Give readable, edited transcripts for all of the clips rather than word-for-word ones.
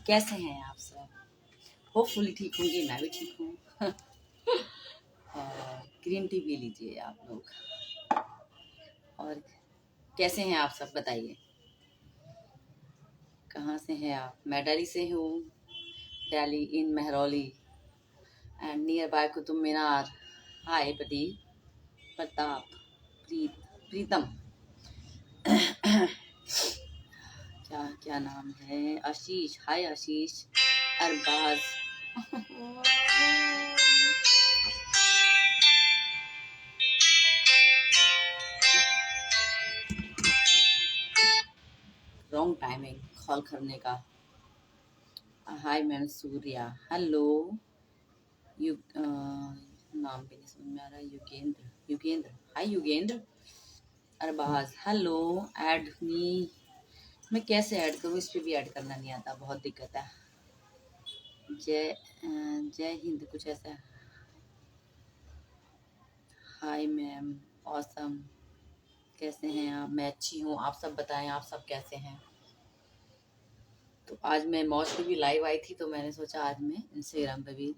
कैसे हैं आप सब? होपफुली ठीक होंगे, मैं भी ठीक हूँ। और ग्रीन टी पी लीजिए आप लोग। और कैसे हैं आप सब, बताइए। कहाँ से हैं आप? मैं दिल्ली से हूँ, Delhi in Mehrauli and near by Qutub Minar. Hi Pratap, Pritam. क्या क्या नाम है? Ashish. Hi Ashish. Arbaaz. Wrong timing call करने का। Hi ma'am Surya. हेलो। नाम भी नहीं समझ में आ रहा। Yugendra. Hi Yugendra. Arbaaz. Hello. Add me. मैं कैसे ऐड करूँ? इस पे भी ऐड करना नहीं आता, बहुत दिक्कत है। जय हिंद कुछ ऐसा है। Hi ma'am. ऑसम। कैसे हैं आप? मैं अच्छी हूँ, आप सब बताएं, आप सब कैसे हैं? तो आज मैं मौज पे भी लाइव आई थी, तो मैंने सोचा आज मैं इंस्टाग्राम पे भी।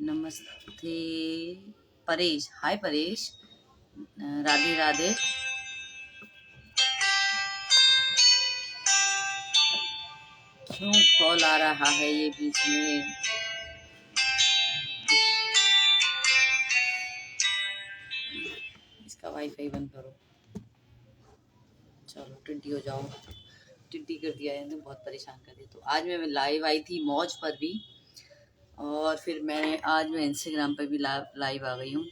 नमस्ते परेश। हाय परेश। राधे राधे। क्यों कॉल आ रहा है ये बीच में? इसका वाईफाई बंद करो। चलो टिड्डी हो जाओ। टिड्डी कर दिया है, बहुत परेशान कर दिया। तो आज मैं लाइव आई थी मौज पर भी, और फिर आज मैं इंस्टाग्राम पर भी लाइव आ गई हूँ।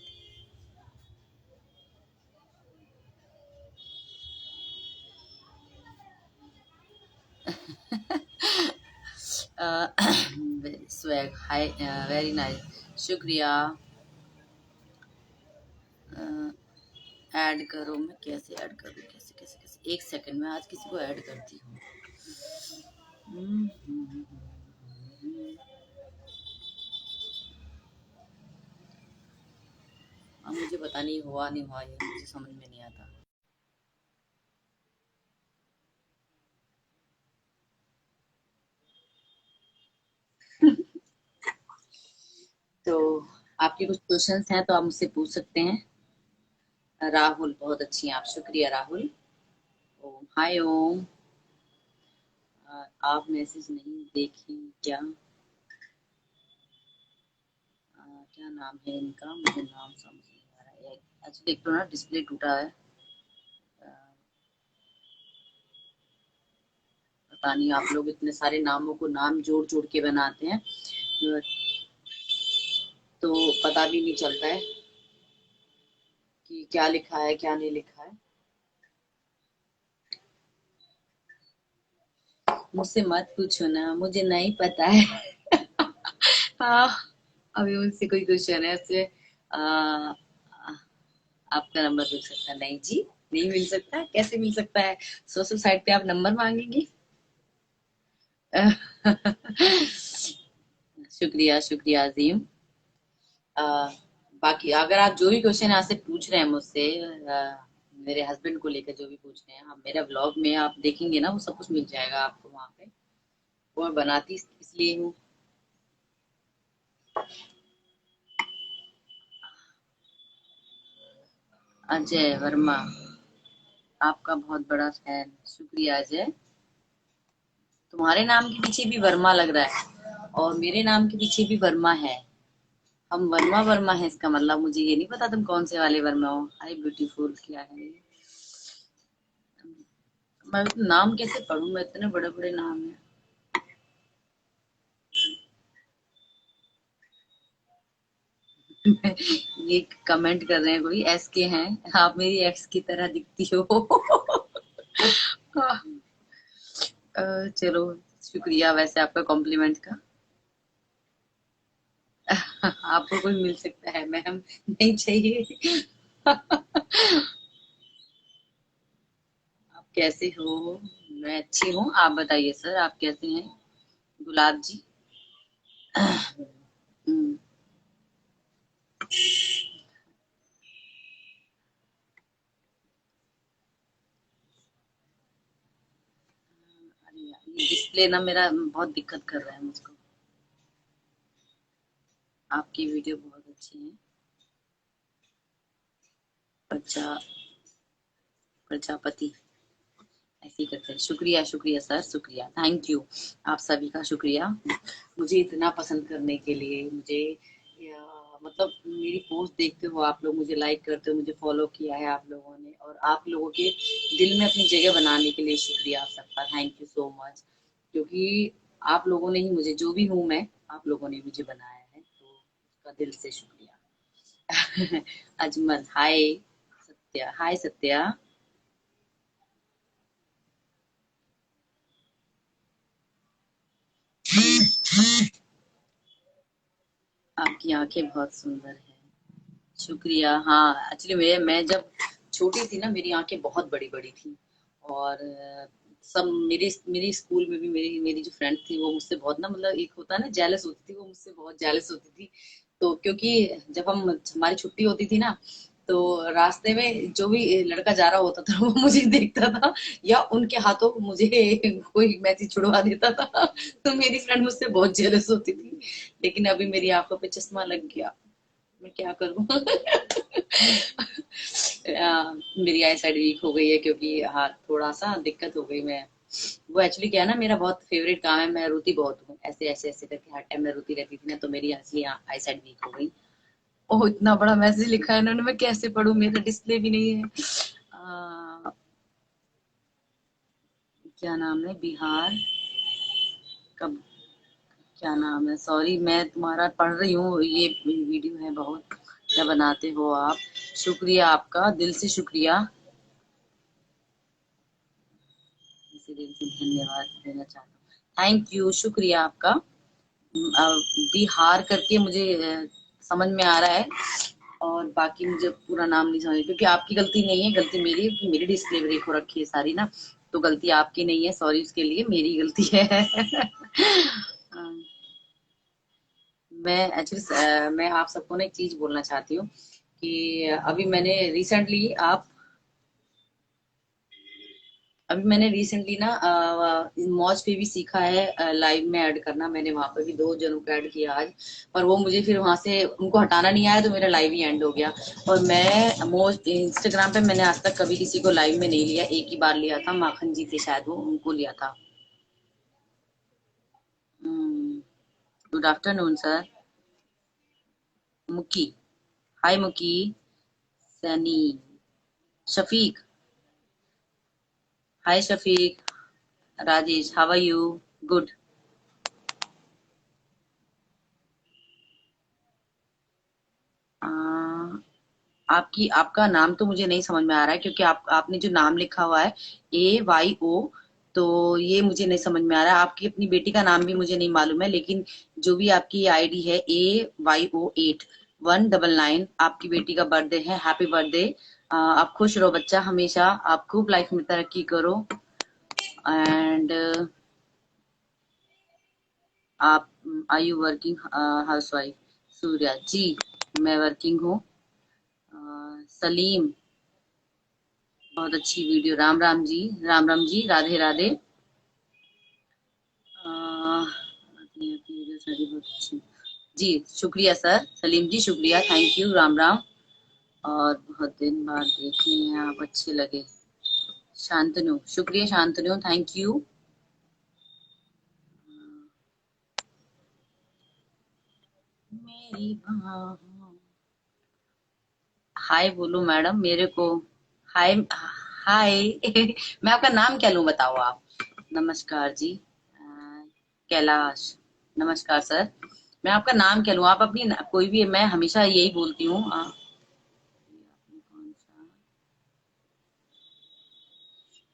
स्वैग। हाय, वेरी नाइस, शुक्रिया। ऐड करो। मैं कैसे ऐड करूँ? कैसे कैसे कैसे? एक सेकंड में आज किसी को ऐड करती हूँ। अब मुझे पता नहीं हुआ नहीं हुआ, ये मुझे समझ में नहीं आता। तो आपके कुछ क्वेश्चंस हैं तो आप मुझसे पूछ सकते हैं। राहुल, बहुत अच्छी हैं आप, शुक्रिया राहुल। ओम। हाय ओम। आप मैसेज नहीं देखे क्या? क्या नाम है इनका? मुझे नाम समझ नहीं आ रहा है। एक्चुअली एक तो ना डिस्प्ले टूटा है। पता नहीं, आप लोग इतने सारे नामों को नाम जोड़ जोड़ के बनाते हैं, तो पता भी नहीं चलता है कि क्या लिखा है क्या नहीं लिखा है। मुझसे मत पूछो ना, मुझे नहीं पता है। हाँ, अभी मुझसे कोई क्वेश्चन है उससे। आपका नंबर मिल सकता है? नहीं जी, नहीं मिल सकता। कैसे मिल सकता है? सोशल साइट पे आप नंबर मांगेंगी? शुक्रिया शुक्रिया अजीम। बाकी अगर आप जो भी क्वेश्चन यहाँ से पूछ रहे हैं मुझसे, मेरे हस्बैंड को लेकर जो भी पूछ रहे हैं, आप मेरा ब्लॉग में आप देखेंगे ना, वो सब कुछ मिल जाएगा आपको वहाँ पे। वो मैं बनाती इसलिए हूँ। अजय वर्मा, आपका बहुत बड़ा फैन, शुक्रिया अजय। तुम्हारे नाम के पीछे भी वर्मा लग रहा है, और मेरे नाम के पीछे भी वर्मा है। हम वर्मा वर्मा है, इसका मतलब मुझे ये नहीं पता तुम कौन से वाले वर्मा हो। हाय ब्यूटीफुल, क्या है? मैं नाम कैसे पढ़ूं? मैं इतने बड़े बड़े नाम है। ये कमेंट कर रहे हैं कोई, एस के हैं, आप मेरी एक्स की तरह दिखती हो। चलो, शुक्रिया वैसे आपका कॉम्प्लीमेंट का। आपको कोई मिल सकता है मैम, नहीं चाहिए। आप कैसे हो? मैं अच्छी हूँ, आप बताइए सर, आप कैसे हैं? गुलाब जी। हम्म, डिस्प्ले ना मेरा बहुत दिक्कत कर रहा है मुझको। आपकी वीडियो बहुत अच्छी है। प्रजा प्रजापति ऐसे ही करते हैं। शुक्रिया शुक्रिया सर, शुक्रिया, थैंक यू। आप सभी का शुक्रिया मुझे इतना पसंद करने के लिए। मुझे मतलब मेरी पोस्ट देखते हो आप लोग, मुझे लाइक करते हो, मुझे फॉलो किया है आप लोगों ने, और आप लोगों के दिल में अपनी जगह बनाने के लिए शुक्रिया आप सबका, थैंक यू सो मच। क्योंकि आप लोगों ने ही मुझे, जो भी हूँ मैं, आप लोगों ने मुझे बनाया है, तो उसका दिल से शुक्रिया। अजमल हाय, सत्या हाय, सत्या। आपकी आंखें बहुत सुंदर है। शुक्रिया। हाँ, एक्चुअली मैं जब छोटी थी ना, मेरी आंखें बहुत बड़ी बड़ी थी। और सब मेरी मेरी स्कूल में भी मेरी मेरी जो फ्रेंड थी वो मुझसे बहुत ना, मतलब एक होता है ना जेलस होती थी, वो मुझसे बहुत जेलस होती थी। तो क्योंकि जब हमारी छुट्टी होती थी ना, तो रास्ते में जो भी लड़का जा रहा होता था वो मुझे देखता था, या उनके हाथों मुझे कोई मैसेज छुड़वा देता था। तो मेरी फ्रेंड मुझसे बहुत जेलस होती थी। लेकिन अभी मेरी आंखों पे चश्मा लग गया, मैं क्या करूं। मेरी आई साइड वीक हो गई है, क्योंकि हाँ थोड़ा सा दिक्कत हो गई। मैं वो एक्चुअली क्या है ना, मेरा बहुत फेवरेट काम है, मैं रोती बहुत हूँ, ऐसे ऐसे ऐसे करके हर टाइम मैं रोती रहती थी ना, तो मेरी असली आई साइड वीक हो गई। ओह, इतना बड़ा मैसेज लिखा है इन्होंने, मैं कैसे पढूं, मेरा डिस्प्ले भी नहीं है। आ, क्या नाम है, बिहार कब, क्या नाम है, सॉरी मैं तुम्हारा पढ़ रही हूँ, ये वीडियो है बहुत, क्या बनाते हो आप। शुक्रिया आपका, दिल से शुक्रिया, इसी दिल से धन्यवाद देना चाहता हूँ, थैंक यू, शुक्रिया आपका। बिहार करके मुझे समझ में आ रहा है, और बाकी मुझे पूरा नाम नहीं समझ, क्योंकि आपकी गलती नहीं है, गलती मेरी है, क्योंकि मेरी डिस्प्ले ब्रेक हो रखी है सारी ना, तो गलती आपकी नहीं है, सॉरी उसके लिए, मेरी गलती है। मैं एक्चुअली मैं आप सबको ना एक चीज बोलना चाहती हूँ कि अभी मैंने रिसेंटली ना मौज पे भी सीखा है लाइव में ऐड करना। मैंने वहां पे भी 2 जनों को ऐड किया आज, पर वो मुझे फिर वहां से उनको हटाना नहीं आया, तो मेरा लाइव ही एंड हो गया। और मैं मौज इंस्टाग्राम पे मैंने आज तक कभी किसी को लाइव में नहीं लिया, एक ही बार लिया था, माखन जी थे शायद, वो उनको लिया था। Good afternoon sir. Muki, hi Muki, Sunny, Shafiq, hi Shafiq, Rajesh, how are you, good. आपकी आपका नाम तो मुझे नहीं समझ में आ रहा है, क्योंकि आपने जो नाम लिखा हुआ है AYO, तो ये मुझे नहीं समझ में आ रहा है। आपकी अपनी बेटी का नाम भी मुझे नहीं मालूम है, लेकिन जो भी आपकी आईडी है AYO8199, आपकी बेटी का बर्थडे है, हैप्पी बर्थडे। आप खुश रहो बच्चा, हमेशा आप खूब लाइफ में तरक्की करो। एंड आप, are you working housewife, Surya ji, मैं वर्किंग हूँ। सलीम, बहुत अच्छी वीडियो, राम राम जी, राम राम जी, राधे राधे। आपकी वीडियो सारी बहुत अच्छी। जी शुक्रिया सर, सलीम जी शुक्रिया, थैंक यू, राम राम। और बहुत दिन बाद देखे हैं आप, अच्छे लगे। शांतनु, शुक्रिया शांतनु, थैंक यू। मेरी बाहों, हाय बोलो मैडम मेरे को। हाय, हाय। मैं आपका नाम क्या लूं बताओ आप। नमस्कार जी, कैलाश, नमस्कार सर। मैं आपका नाम क्या लूं, आप अपनी कोई भी, मैं हमेशा यही बोलती हूँ।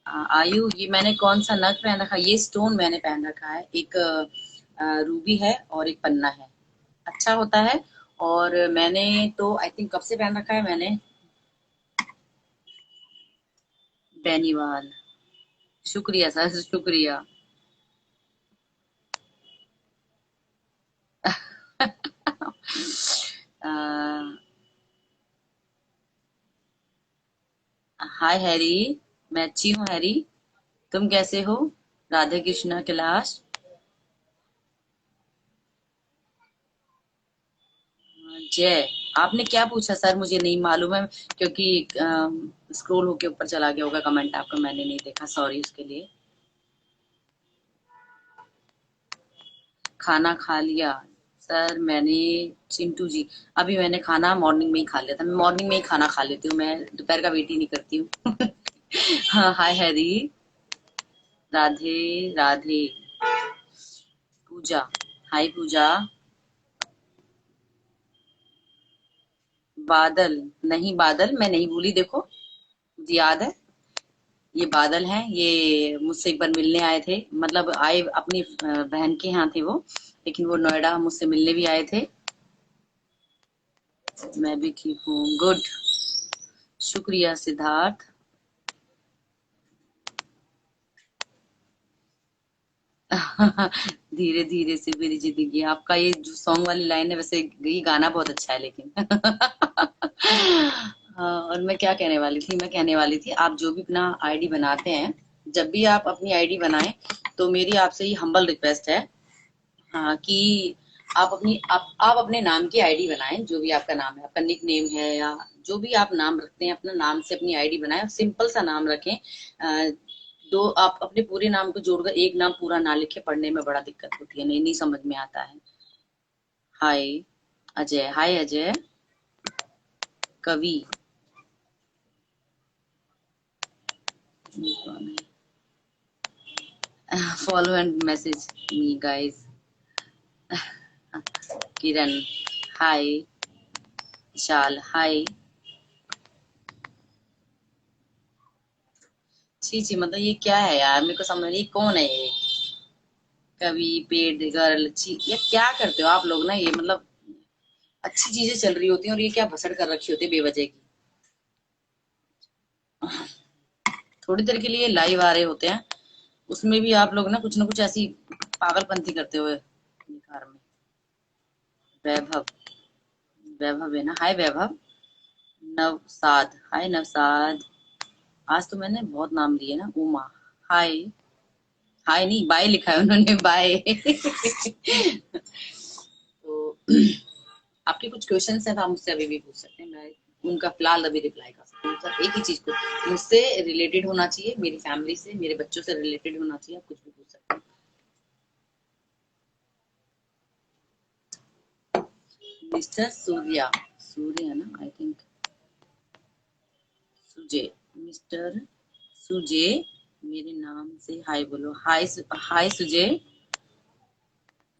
आयु, ये मैंने कौन सा नग पहन रखा है, ये स्टोन मैंने पहन रखा है, एक रूबी है और एक पन्ना है, अच्छा होता है। और मैंने तो आई थिंक कब से पहन रखा है मैंने, बेनीवाल, शुक्रिया सर, शुक्रिया। हाय हैरी, मैं अच्छी हूँ हैरी, तुम कैसे हो। राधे कृष्णा कैलाश। जय। आपने क्या पूछा सर, मुझे नहीं मालूम है, क्योंकि स्क्रॉल होके ऊपर चला गया होगा कमेंट आपका, मैंने नहीं देखा, सॉरी उसके लिए। खाना खा लिया सर मैंने। चिंटू जी, अभी मैंने खाना मॉर्निंग में ही खा लिया था, मैं मॉर्निंग में ही खाना खा लेती हूँ, मैं दोपहर का वेट ही नहीं करती हूँ। हाँ, हाय हैरी। राधे राधे। पूजा, हाय पूजा। बादल, नहीं बादल मैं नहीं भूली, देखो मुझे याद है। ये बादल हैं, ये मुझसे एक बार मिलने आए थे, मतलब आए अपनी बहन के यहाँ थे वो, लेकिन वो नोएडा मुझसे मिलने भी आए थे। मैं भी ठीक हूँ, गुड। शुक्रिया सिद्धार्थ। धीरे धीरे से मेरी जिंदगी, आपका ये जो सॉन्ग वाली लाइन है, वैसे ये गाना बहुत अच्छा है लेकिन। हाँ, और मैं क्या कहने वाली थी, मैं कहने वाली थी आप जो भी अपना आईडी बनाते हैं, जब भी आप अपनी आईडी बनाएं, तो मेरी आपसे ये हम्बल रिक्वेस्ट है, हाँ, कि आप अपने नाम की आईडी बनाएं, जो भी आपका नाम है, आपका निक नेम है या जो भी आप नाम रखते हैं, अपना नाम से अपनी आईडी बनाएं, सिंपल सा नाम रखें। दो आप अपने पूरे नाम को जोड़कर एक नाम पूरा ना लिखे, पढ़ने में बड़ा दिक्कत होती है, नहीं नहीं समझ में आता है। हाय Ajay, hi Ajay. Kavi, follow and message me guys. Kiran, hi. Vishal, hi. छी छी, मतलब ये क्या है यार, मेरे को समझ नहीं कौन है ये। कवि, पेड गर्ल, छी, ये क्या करते हो आप लोग ना, ये मतलब अच्छी चीजें चल रही होती हैं और ये क्या भसड़ कर रखी होती है बेवजह की। थोड़ी देर के लिए लाइव आ रहे होते हैं, उसमें भी आप लोग ना कुछ ऐसी पागलपंथी करते हुए निखार में। वैभव, वैभव है ना, हाय वैभव। नवसाद, हाय नवसाद। आज तो मैंने बहुत नाम लिए ना। उमा, हाय। हाय नहीं, बाय लिखा है उन्होंने, बाय। तो आपके कुछ क्वेश्चंस हैं तो आप मुझसे अभी भी पूछ सकते हैं, मैं उनका फिलहाल अभी रिप्लाई कर सकती हूँ। सर एक ही चीज को, मुझसे रिलेटेड होना चाहिए, मेरी फैमिली से, मेरे बच्चों से रिलेटेड होना चाहिए, आप कुछ भी पूछ सकते हैं। मिस्टर सूर्या, सूर्य है ना I think, Sujay, mister Sujay, मेरे नाम से हाय बोलो, hi hi Sujay.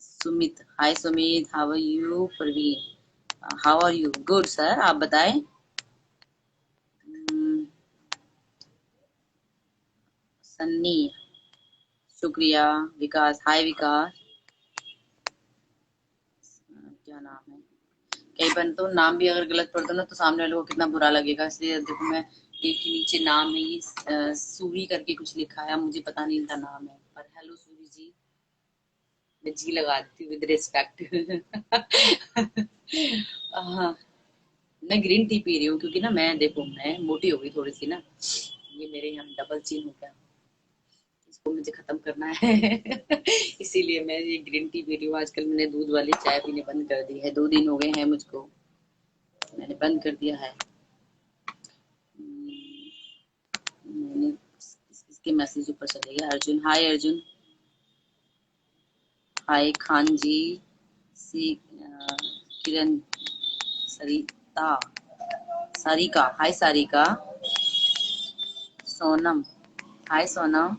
Sumit, hi Sumit, how are you. Praveen, how are you, good sir, आप बताएं। हम्म, सन्नी, शुक्रिया। विकास, हाय विकास। क्या नाम है, कई बार तो नाम भी अगर गलत पढ़ दो ना, तो सामने वालों को कितना बुरा लगेगा, इसलिए देखो मैं एक ही नीचे नाम है ये, सूरी करके कुछ लिखा है, मुझे पता नहीं इनका नाम है, पर हेलो सूरी जी, मैं जी लगा देती हूँ विद रिस्पेक्ट। हाँ, मैं ग्रीन टी पी रही हूँ, क्योंकि ना मैं देखो मैं मोटी हो गई थोड़ी सी ना, ये मेरे यहाँ डबल चिन हो गया, इसको मुझे खत्म करना है। इसीलिए मैं ये ग्रीन टी पी रही हूँ, आजकल मैंने दूध वाली चाय पीने बंद कर दी है, 2 दिन हो गए हैं मुझको, मैंने बंद कर दिया है। मैंने किसके मैसेज ऊपर चले गए। अर्जुन, हाय अर्जुन। हाय खान जी। सी किरण, सरिता, सारिका, हाय सारिका। सोनम, हाय सोनम।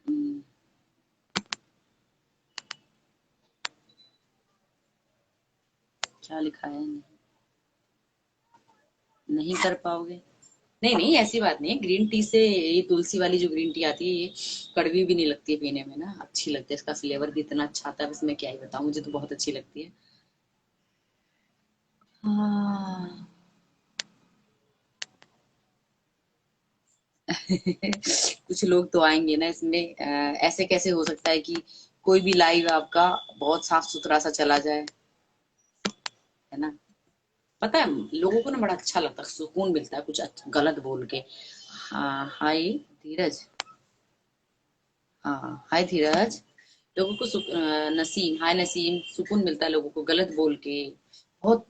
हम्म, क्या लिखा है, नहीं कर पाओगे। नहीं नहीं, ऐसी बात नहीं है, ग्रीन टी से ये तुलसी वाली जो ग्रीन टी आती है, ये कड़वी भी नहीं लगती है पीने में ना, अच्छी लगती है, इसका फ्लेवर भी इतना अच्छा आता है, बस मैं क्या ही बताऊं, मुझे तो बहुत अच्छी लगती है। हाँ। कुछ लोग तो आएंगे ना इसमें, ऐसे कैसे हो सकता है कि कोई भी लाइव आपका बहुत साफ सुथरा सा चला जाए, है ना। पता है लोगों को ना बड़ा अच्छा लगता है, सुकून मिलता है कुछ गलत बोल के, हाय धीरज। हाँ हाय धीरज। लोगों को नसीम, हाय नसीम, सुकून मिलता है लोगों को गलत बोल के। बहुत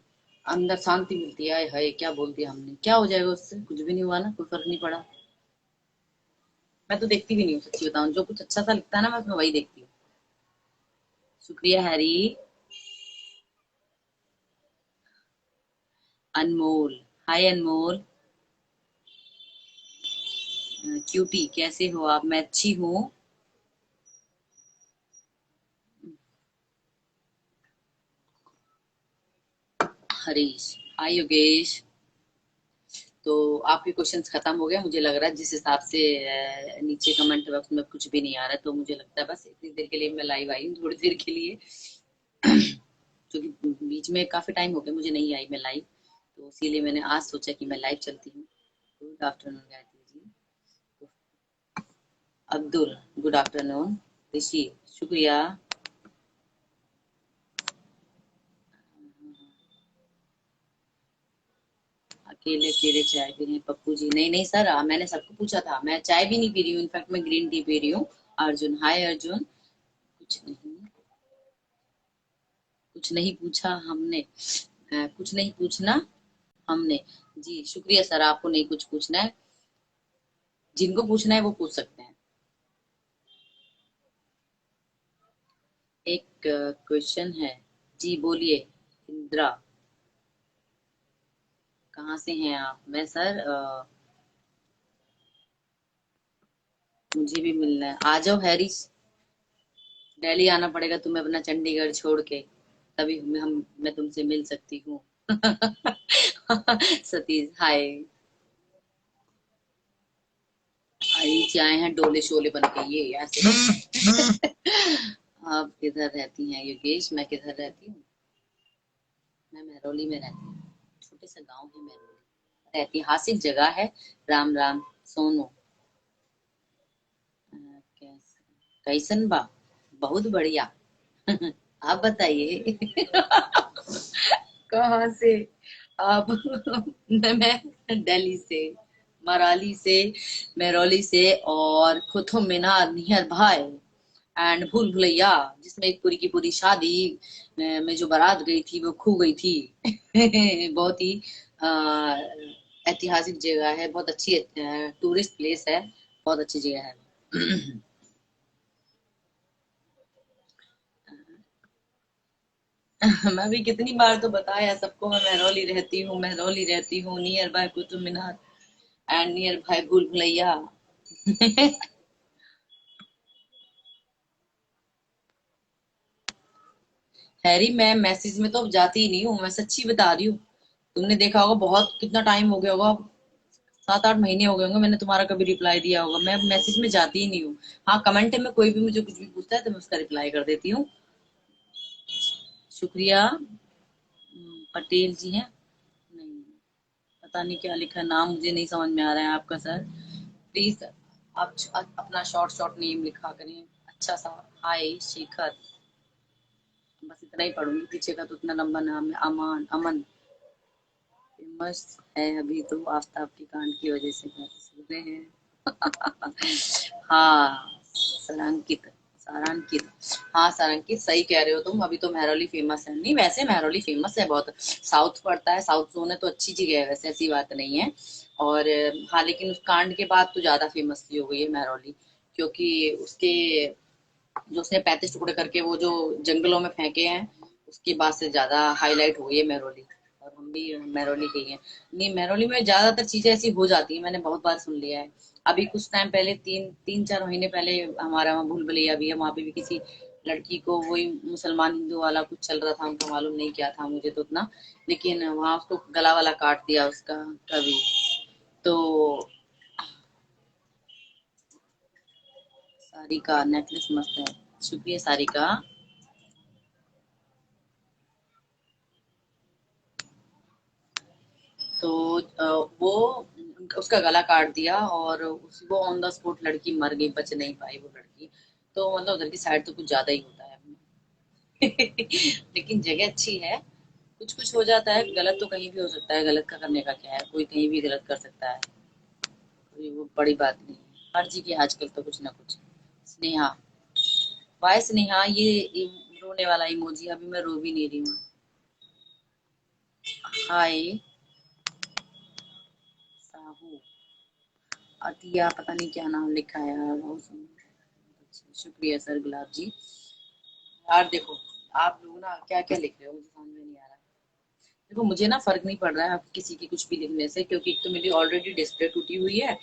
अंदर शांति मिलती है। हाय क्या बोल दिया हमने, क्या हो जाएगा उससे, कुछ भी नहीं हुआ ना, कोई फर्क नहीं पड़ा। मैं तो देखती भी नहीं हूँ, सच्ची बताऊं, जो कुछ अच्छा सा लिखता है ना मैं उसमें वही देखती हूँ। शुक्रिया हैरी। अनमोल, हाय अनमोल। क्यूटी कैसे हो आप, मैं अच्छी हूँ। हरीश, हाय योगेश। तो आपके क्वेश्चंस खत्म हो गए मुझे लग रहा है, जिस हिसाब से नीचे कमेंट बॉक्स में कुछ भी नहीं आ रहा है, तो मुझे लगता है बस इतनी देर के लिए मैं लाइव आई हूँ, थोड़ी देर के लिए। क्योंकि बीच में काफी टाइम हो गया मुझे नहीं आई मैं लाइव, तो इसीलिए मैंने आज सोचा कि मैं लाइव चलती हूँ। Good afternoon Gayatri ji. Abdul, good afternoon. Rishi, शुक्रिया। अकेले अकेले चाय पी रहे हैं पप्पू जी, नहीं नहीं सर, मैंने सबको पूछा था, मैं चाय भी नहीं पी रही हूँ, इनफैक्ट मैं ग्रीन टी पी रही हूँ। अर्जुन, हाय अर्जुन। कुछ नहीं, कुछ नहीं पूछा हमने। कुछ नहीं पूछना हमने। जी शुक्रिया सर, आपको नहीं कुछ पूछना है, जिनको पूछना है वो पूछ सकते हैं। एक क्वेश्चन है। जी बोलिए। इंदिरा, कहाँ से हैं आप। मैं सर मुझे भी मिलना है, आ जाओ हैरिस। दिल्ली आना पड़ेगा तुम्हें अपना चंडीगढ़ छोड़ के, तभी मैं तुमसे मिल सकती हूँ। सतीश हाय। नीचे आए हैं डोले शोले बन के ये ऐसे। आप किधर रहती हैं योगेश, मैं किधर रहती हूँ, मैं महरौली में रहती हूँ। छोटे से गांव है महरौली, ऐतिहासिक जगह है। राम राम सोनू। कैसन बा, बहुत बढ़िया। आप बताइए। कहाँ से आप। मैं दिल्ली से, मराली से, महरौली से, और कुतुब मीनार नियर भाई, एंड भूल भुलैया, जिसमें एक पूरी की पूरी शादी में जो बारात गई थी वो खो गई थी। बहुत ही अ, ऐतिहासिक जगह है, बहुत अच्छी टूरिस्ट प्लेस है, बहुत अच्छी जगह है। मैं भी कितनी बार तो बताया सबको, मैं महरौली रहती हूँ, महरौली रहती हूँ, near by Qutub Minar and near bye भूल भुलैया। हैरी मैं मैसेज में तो अब जाती ही नहीं हूँ, मैं सच्ची बता रही हूँ। तुमने देखा होगा, बहुत कितना टाइम हो गया होगा, 7-8 महीने हो गए होंगे मैंने तुम्हारा कभी रिप्लाई दिया होगा, मैं मैसेज में जाती ही नहीं हूँ। हाँ कमेंट में कोई भी मुझे कुछ भी पूछता है तो मैं उसका रिप्लाई कर देती हूँ। शुक्रिया। पटेल जी हैं, नहीं, पता नहीं क्या लिखा, नाम मुझे नहीं समझ में आ रहा है आपका सर। प्लीज आप अपना शॉर्ट शॉर्ट नेम लिखा करें, अच्छा सा। हाय शेखर, बस इतना ही पढ़ूंगी, पीछे का तो इतना लंबा नाम है। अमान, अमन, फेमस है अभी तो आफ्ताब के कांड की वजह से सुन रहे हैं। हाँ सारांकित, सारांकित, हाँ सारांकित सही कह रहे हो तुम, अभी तो महरौली फेमस है, नहीं वैसे महरौली फेमस है बहुत, साउथ पड़ता है, साउथ जोन है तो अच्छी जगह है वैसे, ऐसी बात नहीं है। और हाँ लेकिन उस कांड के बाद तो ज्यादा फेमस सी हो गई है महरौली, क्योंकि उसके जो उसने 35 टुकड़े करके वो जो जंगलों में फेंके हैं, उसके बाद से ज्यादा हाईलाइट हुई है महरौली। और हम भी महरौली के ही हैं। नहीं महरौली में ज्यादातर चीजें ऐसी हो जाती है, मैंने बहुत बार सुन लिया है। अभी कुछ टाइम पहले, 3-4 महीने पहले, हमारा वहाँ भूल भुलैया भी है, वहां पे भी किसी लड़की को वही मुसलमान हिंदू वाला कुछ चल रहा था, हमको मालूम नहीं क्या था मुझे तो उतना, लेकिन वहां उसको गला वाला काट दिया उसका कभी। तो सारिका नेकलेस मस्त है, शुक्रिया सारिका। तो वो उसका गला काट दिया, और वो ऑन द स्पॉट लड़की मर गई, बच नहीं पाई वो लड़की। तो मतलब उधर की साइड तो कुछ ज्यादा ही होता है। लेकिन जगह अच्छी है। कुछ कुछ हो जाता है, गलत तो कहीं भी हो सकता है, गलत का करने का क्या है, कोई कहीं भी गलत कर सकता है, कोई वो बड़ी बात नहीं है, हर जी की आजकल तो कुछ ना कुछ। स्नेहा, वाय स्नेहा, ये रोने वाला इमोजी, अभी मैं रो भी नहीं रही हूँ। हाय साहू, अतिया, पता नहीं क्या नाम लिखा है यार, बहुत सुंदर। अच्छा, शुक्रिया सर गुलाब जी। यार देखो, आप लोग ना क्या क्या लिख रहे हो, मुझे समझ में नहीं आ रहा। देखो मुझे ना फर्क नहीं पड़ रहा है आप किसी की कुछ भी लिखने से, क्योंकि एक तो मेरी ऑलरेडी डिस्प्ले टूटी हुई है।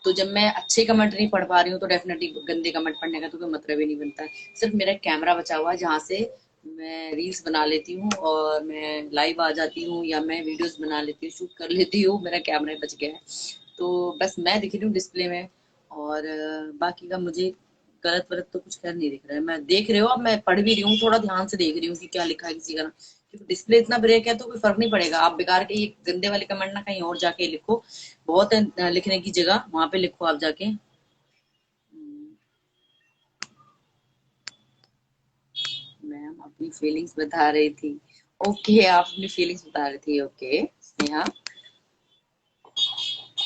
तो जब मैं अच्छे कमेंट नहीं पढ़ पा रही हूँ तो डेफिनेटली गंदे कमेंट पढ़ने का तो कोई मतलब ही नहीं बनता है। सिर्फ मेरा कैमरा बचा हुआ है जहाँ से मैं रील्स बना लेती हूँ और मैं लाइव आ जाती हूँ, या मैं वीडियोस बना लेती हूँ, शूट कर लेती हूँ, मेरा कैमरा बच गया है। तो बस मैं दिख रही हूँ डिस्प्ले में। और बाकी का मुझे गलत वलत तो कुछ कर नहीं दिख रहा है। मैं देख रहे हो, अब मैं पढ़ भी रही हूँ, थोड़ा ध्यान से देख रही हूँ कि क्या लिखा है किसी का। क्योंकि डिस्प्ले इतना ब्रेक है तो कोई फर्क नहीं पड़ेगा। आप बेकार के ये गंदे वाले कमेंट ना कहीं और जाके लिखो, बहुत है लिखने की जगह, वहां पे लिखो आप जाके। मैम अपनी फीलिंग्स बता रही थी। ओके, आप अपनी फीलिंग्स बता रही थी, ओके स्नेहा।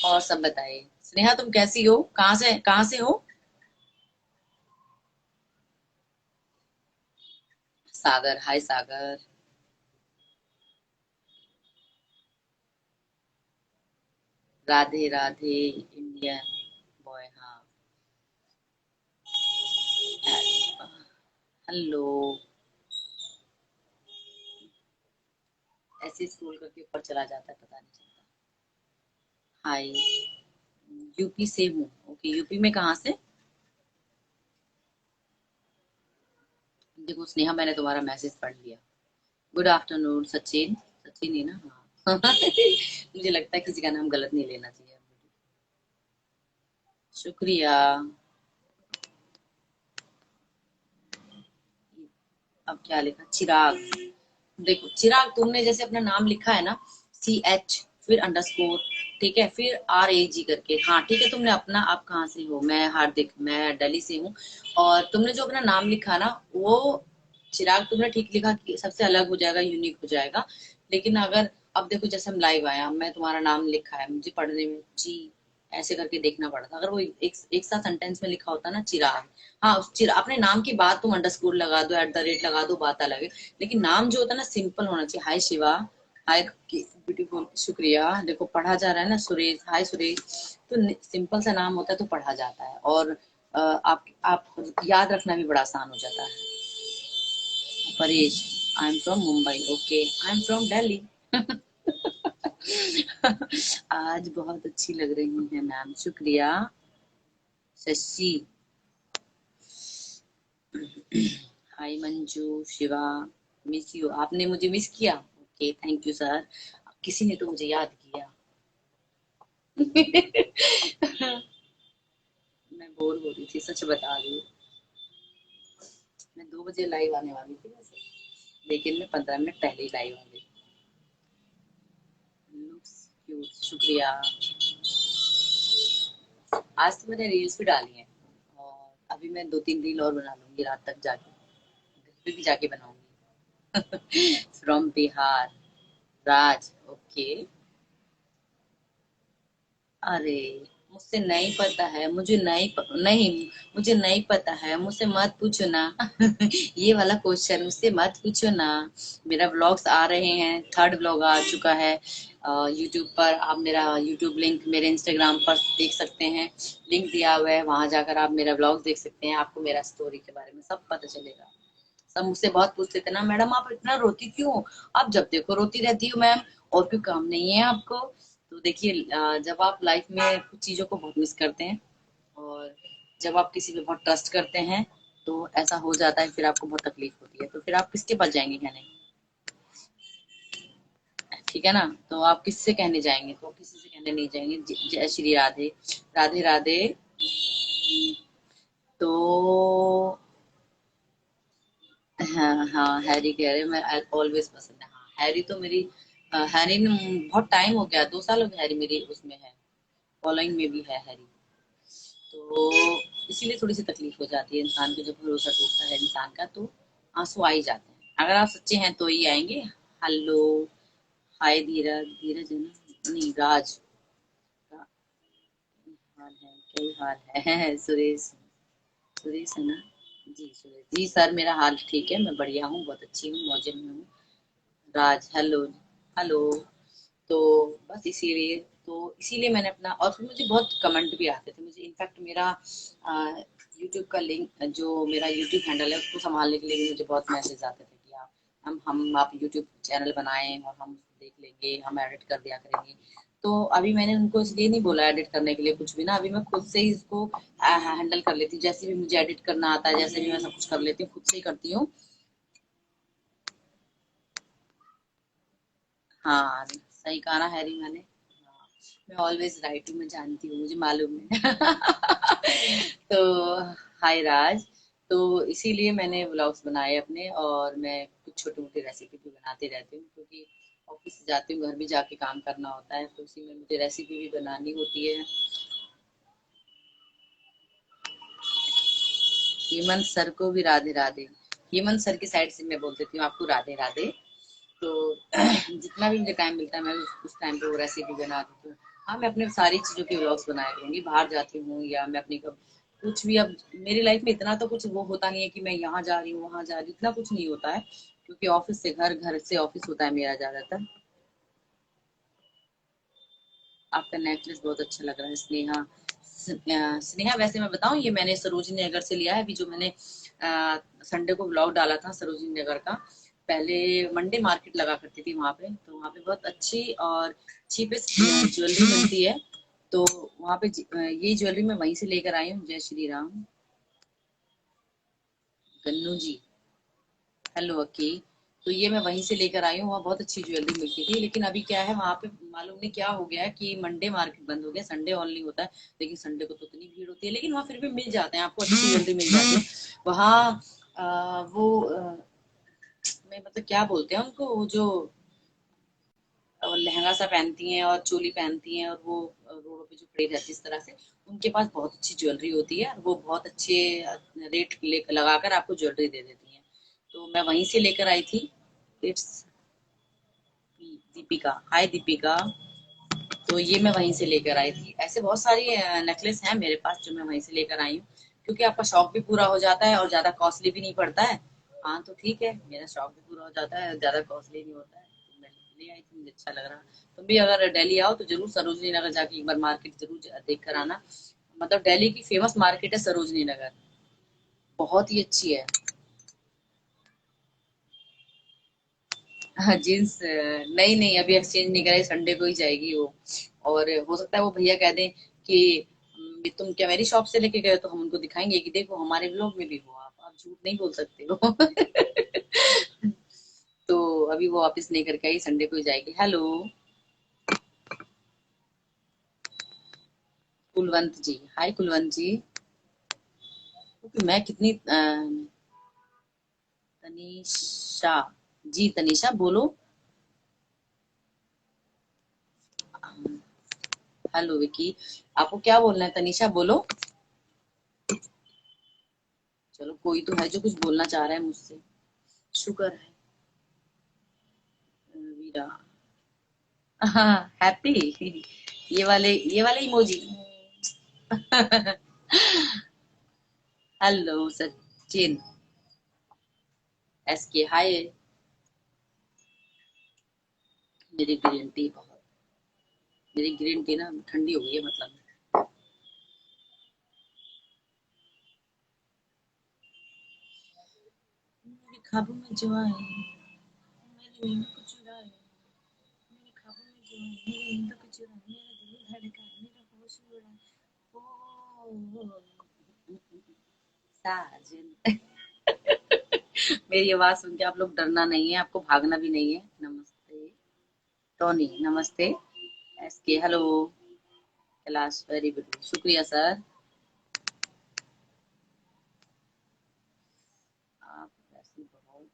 और सब बताइए, स्नेहा तुम कैसी हो, कहाँ से हो? सागर, हाय सागर। राधे राधे, इंडियन बॉय, हाँ। हेलो। ऐसे स्क्रॉल करके ऊपर चला जाता है, पता नहीं चलता। हाय, यूपी से हूँ। ओके, यूपी में कहाँ से? देखो स्नेहा, मैंने तुम्हारा मैसेज पढ़ लिया। Good afternoon Sachin. सचिन ही ना, हाँ। मुझे लगता है किसी का नाम गलत नहीं लेना चाहिए। शुक्रिया। अब क्या लिखा, चिराग। देखो चिराग, तुमने जैसे अपना नाम लिखा है ना, CH फिर अंडरस्कोर, ठीक है, फिर RAG करके, हाँ ठीक है। तुमने अपना, आप कहाँ से हो? मैं हार्दिक, मैं दिल्ली से हूँ। और तुमने जो अपना नाम लिखा ना, वो चिराग तुमने ठीक लिखा कि सबसे अलग हो जाएगा, यूनिक हो जाएगा। लेकिन अगर, अब देखो जैसे हम लाइव आए, मैं तुम्हारा नाम लिखा है, मुझे पढ़ने में जी ऐसे करके देखना पड़ता। अगर वो एक साथ सेंटेंस में लिखा होता ना, चिराग, हाँ उस अपने नाम के बाद तुम अंडरस्कोर लगा दो, @ लगा दो, बात अलग है। लेकिन नाम जो होता है ना, सिंपल होना चाहिए। हाय शिवा, हाय ब्यूटीफुल, शुक्रिया। देखो पढ़ा जा रहा है ना, सुरेश, हाय सुरेश। तो सिंपल सा नाम होता है तो पढ़ा जाता है। और आप याद रखना भी बड़ा आसान हो जाता है। Paresh, I am from Mumbai, okay I am from Delhi. आज बहुत अच्छी लग रही है मैम, शुक्रिया। शशि, हाय मंजू, शिवा, मिस यू, आपने मुझे मिस किया, ओके थैंक यू सर। किसी ने तो मुझे याद किया। मैं बोर हो रही थी, सच बता रही हूँ। मैं 2 बजे लाइव आने वाली थी वैसे, लेकिन मैं 15 मिनट पहले ही लाइव आ गई। लुक्स क्यूट, शुक्रिया। आज तो मैंने रील्स भी डाली हैं, और अभी मैं 2-3 रील और बना लूंगी रात तक जाके, घर पे भी जाके बनाऊंगी। From Bihar, Raj, okay. अरे मुझसे नहीं पता है, नहीं, मुझे नहीं पता है, मुझसे मत पूछो ना। ये वाला क्वेश्चन मुझसे मत पूछो ना। मेरा व्लॉग्स आ रहे हैं, 3rd व्लॉग आ चुका है यूट्यूब पर। आप मेरा यूट्यूब लिंक मेरे इंस्टाग्राम पर देख सकते हैं, लिंक दिया हुआ है, वहां जाकर आप मेरा व्लॉग देख सकते हैं। आपको मेरा स्टोरी के बारे में सब पता चलेगा। सब मुझसे बहुत पूछते थे ना, मैडम आप इतना रोती क्यों हो? आप जब देखो रोती रहती हो मैम, और कोई काम नहीं है आपको? तो देखिए, जब आप लाइफ में कुछ चीजों को बहुत मिस करते हैं, और जब आप किसी पे बहुत ट्रस्ट करते हैं, तो ऐसा हो जाता है, फिर आपको बहुत तकलीफ होती है, तो फिर आप किसके पास जाएंगे कहने? ठीक है ना? तो आप किससे कहने जाएंगे? तो किसी से कहने नहीं जाएंगे। जय श्री राधे, राधे राधे। तो हाँ हाँ, हैरी कह रहे, मैं ऑलवेज पसंद है, हाँ हैरी तो मेरी, हैरी ने बहुत टाइम हो गया, 2 साल हो गए हैरी मेरी उसमें है, फॉलोइंग में भी है हैरी। तो इसीलिए थोड़ी सी तकलीफ हो जाती है इंसान को, जब भरोसा टूटता है इंसान का तो आंसू आ ही जाते हैं। अगर आप सच्चे हैं तो ही आएंगे। हेलो, हाय धीरज, धीरज है ना, नहीं राज, हाल है, कई हाल है। सुरेश, सुरेश है ना? जी सुरेश जी। सर मेरा हाल ठीक है, मैं बढ़िया हूँ, बहुत अच्छी हूँ, मौजे में हूँ। राज, हेलो। हेलो। तो बस इसीलिए मैंने अपना, और फिर मुझे बहुत कमेंट भी आते थे, मुझे इनफैक्ट मेरा यूट्यूब का लिंक, जो मेरा यूट्यूब हैंडल है उसको संभालने के लिए भी मुझे बहुत मैसेज आते थे कि आप यूट्यूब चैनल बनाएं और हम उसको देख लेंगे, हम एडिट कर दिया करेंगे। तो अभी मैंने उनको इसलिए नहीं बोला एडिट करने के लिए कुछ भी ना, अभी मैं खुद से ही इसको हैंडल कर लेती हूँ, जैसे भी मुझे एडिट करना आता है, जैसे भी मैं सब कुछ कर लेती हूँ, खुद से ही करती हूँ। हाँ, सही कहा ना हैरी मैंने। हाँ, मैं ऑलवेज राइट हूँ, मैं जानती हूँ, मुझे मालूम है। तो हाय राज। तो इसीलिए मैंने व्लॉग्स बनाए अपने, और मैं कुछ छोटी मोटी रेसिपी भी बनाती रहती हूँ, क्योंकि ऑफिस जाती हूँ, घर भी जाके काम करना होता है, तो उसी में मुझे रेसिपी भी बनानी होती है। हेमंत सर को भी राधे राधे। हेमंत सर की साइड से मैं बोल देती हूँ आपको राधे राधे। तो जितना भी मुझे टाइम मिलता है मैं उस टाइम पे वो रेसिपी बना देती हूँ। हाँ, मैं अपने सारी चीजों के व्लॉग्स बनाया करूंगी, बाहर जाती हूँ या मैं अपनी कब कुछ भी। अब मेरी लाइफ में इतना तो कुछ वो होता नहीं है कि मैं यहाँ जा रही हूँ वहां जा रही हूँ, इतना कुछ नहीं होता है, क्योंकि ऑफिस से घर, घर से ऑफिस होता है मेरा ज्यादातर। आपका नेकलेस बहुत अच्छा लग रहा है स्नेहा। स्नेहा, वैसे मैं बताऊं, ये मैंने सरोजनी नगर से लिया है, अभी जो मैंने संडे को ब्लॉग डाला था सरोजनी नगर का। पहले मंडे मार्केट लगा करती थी वहां पे, तो वहां पे बहुत अच्छी और चीपेस्ट ज्वेलरी मिलती है। तो वहां पे ये ज्वेलरी मैं वहीं से लेकर आई हूँ। जय श्री राम। गन्नू जी, हेलो अक्की। तो ये मैं वहीं से लेकर आई हूँ, वहाँ बहुत अच्छी ज्वेलरी मिलती थी, लेकिन अभी क्या है वहां पे मालूम नहीं क्या हो गया है कि मंडे मार्केट बंद हो गया, संडे ओनली होता है। लेकिन संडे को तो इतनी भीड़ होती है, लेकिन वहाँ फिर भी मिल जाते हैं आपको, अच्छी ज्वेलरी मिल जाती है वहाँ। मैं मतलब क्या बोलते हैं उनको, वो जो लहंगा सा पहनती हैं और चोली पहनती हैं, और वो रोडों पे जो खड़ी रहती है इस तरह से, उनके पास बहुत अच्छी ज्वेलरी होती है, और वो बहुत अच्छे रेट लगाकर आपको ज्वेलरी दे देती हैं। तो मैं वहीं से लेकर आई थी। इट्स दीपिका, हाय दीपिका। तो ये मैं वहीं से लेकर आई थी। ऐसे बहुत सारी नेकलेस हैं मेरे पास जो मैं वहीं से लेकर आई हूँ, क्योंकि आपका शौक भी पूरा हो जाता है और ज्यादा कॉस्टली भी नहीं पड़ता है। हाँ तो ठीक है, मेरा शौक भी पूरा हो जाता है, ज्यादा कॉस्टली नहीं होता है, तो मैं ले आई थी, मुझे अच्छा लग रहा। तुम भी अगर दिल्ली आओ तो जरूर सरोजनी नगर जाके एक बार मार्केट जरूर देख कर आना। मतलब दिल्ली की फेमस मार्केट है सरोजनी नगर, बहुत ही अच्छी है। हाँ जीन्स नहीं नहीं, अभी एक्सचेंज नहीं कराई, संडे को ही जाएगी वो। और हो सकता है वो भैया कह दें कि तुम क्या मेरी शॉप से लेके गए हो?" तो हम उनको दिखाएंगे कि देखो हमारे ब्लॉग में भी हो, आप झूठ नहीं बोल सकते हो। तो अभी वो वापस नहीं करके आई, संडे को ही जाएगी। हेलो कुलवंत जी, हाय कुलवंत जी। क्योंकि मैं कितनी तनीषा जी, तनीषा बोलो। हेलो विकी, आपको क्या बोलना है? तनीषा बोलो। चलो कोई तो है जो कुछ बोलना चाह रहा है मुझसे, शुक्र है। वीरा, हाँ हैप्पी, ये वाले इमोजी। हेलो सचिन, एस के हाय। मेरी ग्रीन टी बहुत, मेरी ग्रीन टी ना ठंडी हो गई है मतलब। मेरे ख्वाबों में जो आए, मेरी नींद को चुराए, मेरे ख्वाबों में जो आए, मेरी नींद को चुराए, मेरा दिल धड़का, मेरा होश उड़ा। ओ साजन। मेरी आवाज सुन के आप लोग डरना नहीं है, आपको भागना भी नहीं है। नमस्ते टोनी, नमस्ते एस के, हेलो कैलाश, वेरी गुड, शुक्रिया सर। आप वैसे बहुत,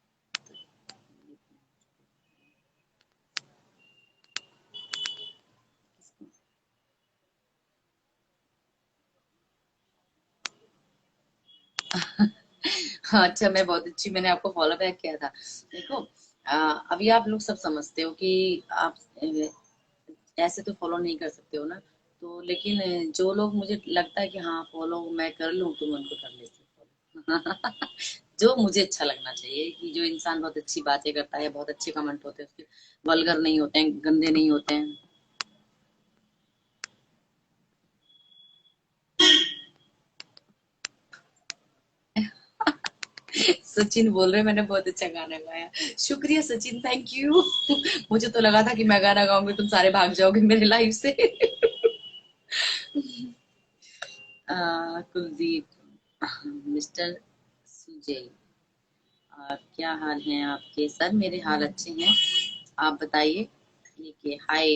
हाँ अच्छा, मैं बहुत अच्छी, मैंने आपको फॉलो बैक किया था। देखो अभी आप लोग सब समझते हो कि आप ऐसे तो फॉलो नहीं कर सकते हो ना। तो लेकिन जो लोग मुझे लगता है कि हाँ फॉलो मैं कर लूँ तो मैं उनको कर लेती हूँ। जो मुझे अच्छा लगना चाहिए कि जो इंसान बहुत अच्छी बातें करता है, बहुत अच्छे कमेंट होते हैं उसके, वल्गर नहीं होते हैं, गंदे नहीं होते हैं। सचिन बोल रहे मैंने बहुत अच्छा गाना गाया। शुक्रिया सचिन, थैंक यू। मुझे तो लगा था कि मैं गाना गाऊंगी तुम सारे भाग जाओगे मेरे लाइफ से। कुलदीप, मिस्टर सुजय, क्या हाल है आपके? सर मेरे हाल अच्छे हैं, आप बताइए। ठीक है, हाय।